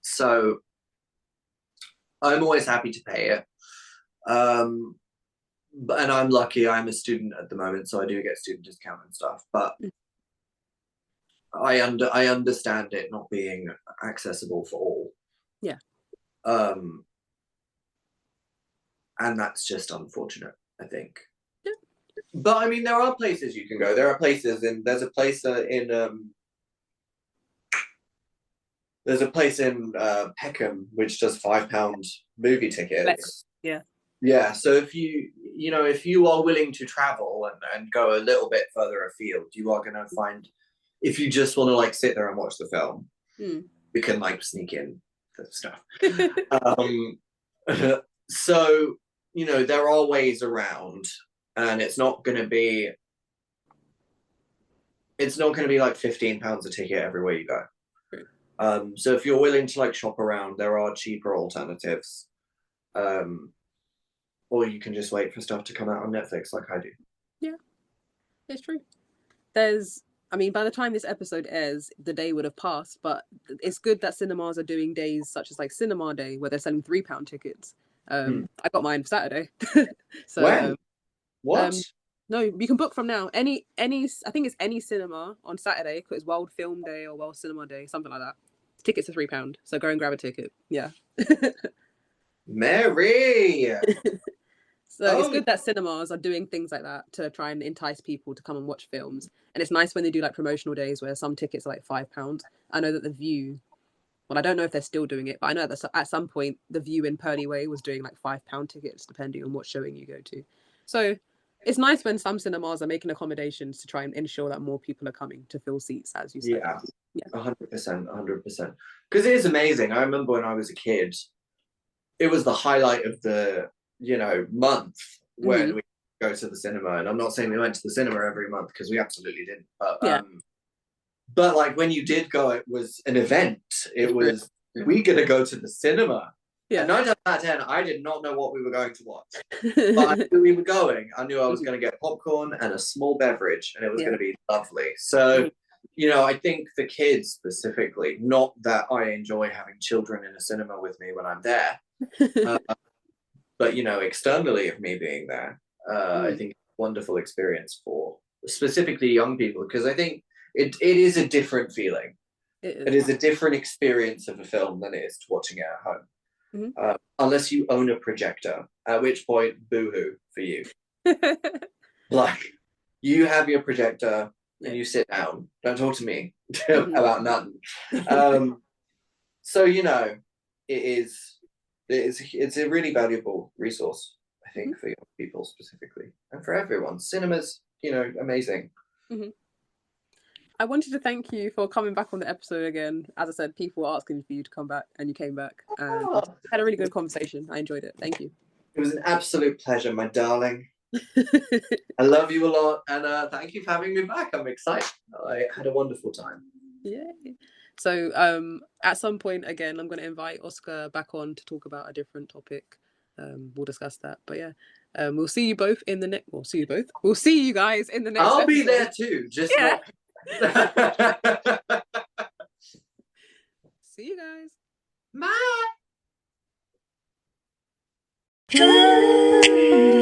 [SPEAKER 2] So I'm always happy to pay it. Um, and I'm lucky. I'm a student at the moment, so I do get student discount and stuff. But I understand it not being accessible for all.
[SPEAKER 1] Yeah.
[SPEAKER 2] Um, and that's just unfortunate, I think.
[SPEAKER 1] Yeah.
[SPEAKER 2] But I mean, there are places you can go. There's a place in Peckham which does £5 movie
[SPEAKER 1] Flex.
[SPEAKER 2] tickets.
[SPEAKER 1] Yeah.
[SPEAKER 2] Yeah, so if you are willing to travel and go a little bit further afield, you are gonna find, if you just want to like sit there and watch the film,
[SPEAKER 1] Mm.
[SPEAKER 2] we can like sneak in the stuff. Um, so there are ways around, and it's not gonna be like £15 a ticket everywhere you go. So if you're willing to like shop around, there are cheaper alternatives. Um, or you can just wait for stuff to come out on Netflix like I do.
[SPEAKER 1] Yeah, it's true. There's, I mean, by the time this episode airs, the day would have passed, but it's good that cinemas are doing days such as like Cinema Day where they're selling £3 tickets.
[SPEAKER 2] Hmm.
[SPEAKER 1] I got mine for Saturday. So
[SPEAKER 2] When? What?
[SPEAKER 1] no, you can book from now. Any I think it's any cinema on Saturday because it's World Film Day or World Cinema Day, something like that. Tickets are £3. So go and grab a ticket. Yeah.
[SPEAKER 2] Mary!
[SPEAKER 1] So it's good that cinemas are doing things like that to try and entice people to come and watch films. And it's nice when they do like promotional days where some tickets are like £5. I know that The View, well, I don't know if they're still doing it, but I know that at some point The View in Purley Way was doing like £5 tickets depending on what showing you go to. So it's nice when some cinemas are making accommodations to try and ensure that more people are coming to fill seats, as you said.
[SPEAKER 2] Yeah, 100%, 100%. Because it is amazing. I remember when I was a kid, it was the highlight of the month when we go to the cinema. And I'm not saying we went to the cinema every month because we absolutely didn't. But like when you did go, it was an event. It was we gonna go to the cinema. And 9 times out of 10, I did not know what we were going to watch. But I knew we were going. I knew I was going to get popcorn and a small beverage, and it was going to be lovely. So, I think for kids specifically, not that I enjoy having children in a cinema with me when I'm there, but, externally of me being there, I think it's a wonderful experience for specifically young people, because I think it is a different feeling. It is a different experience of a film than it is to watching it at home. Unless you own a projector, at which point, boo-hoo for you. Like, you have your projector and you sit down. Don't talk to me about nothing. So it's a really valuable resource, I think, for young people specifically, and for everyone. Cinemas, amazing.
[SPEAKER 1] I wanted to thank you for coming back on the episode again. As I said, people were asking for you to come back, and you came back. And we had a really good conversation. I enjoyed it. Thank you.
[SPEAKER 2] It was an absolute pleasure, my darling. I love you a lot, and thank you for having me back. I'm excited. I had a wonderful time.
[SPEAKER 1] Yeah. So at some point, again, I'm going to invite Oscar back on to talk about a different topic. We'll discuss that. But yeah, we'll see you both in the next. We'll see you both. We'll see you guys in the next.
[SPEAKER 2] I'll be there too, just not.
[SPEAKER 1] See you guys.
[SPEAKER 2] Bye.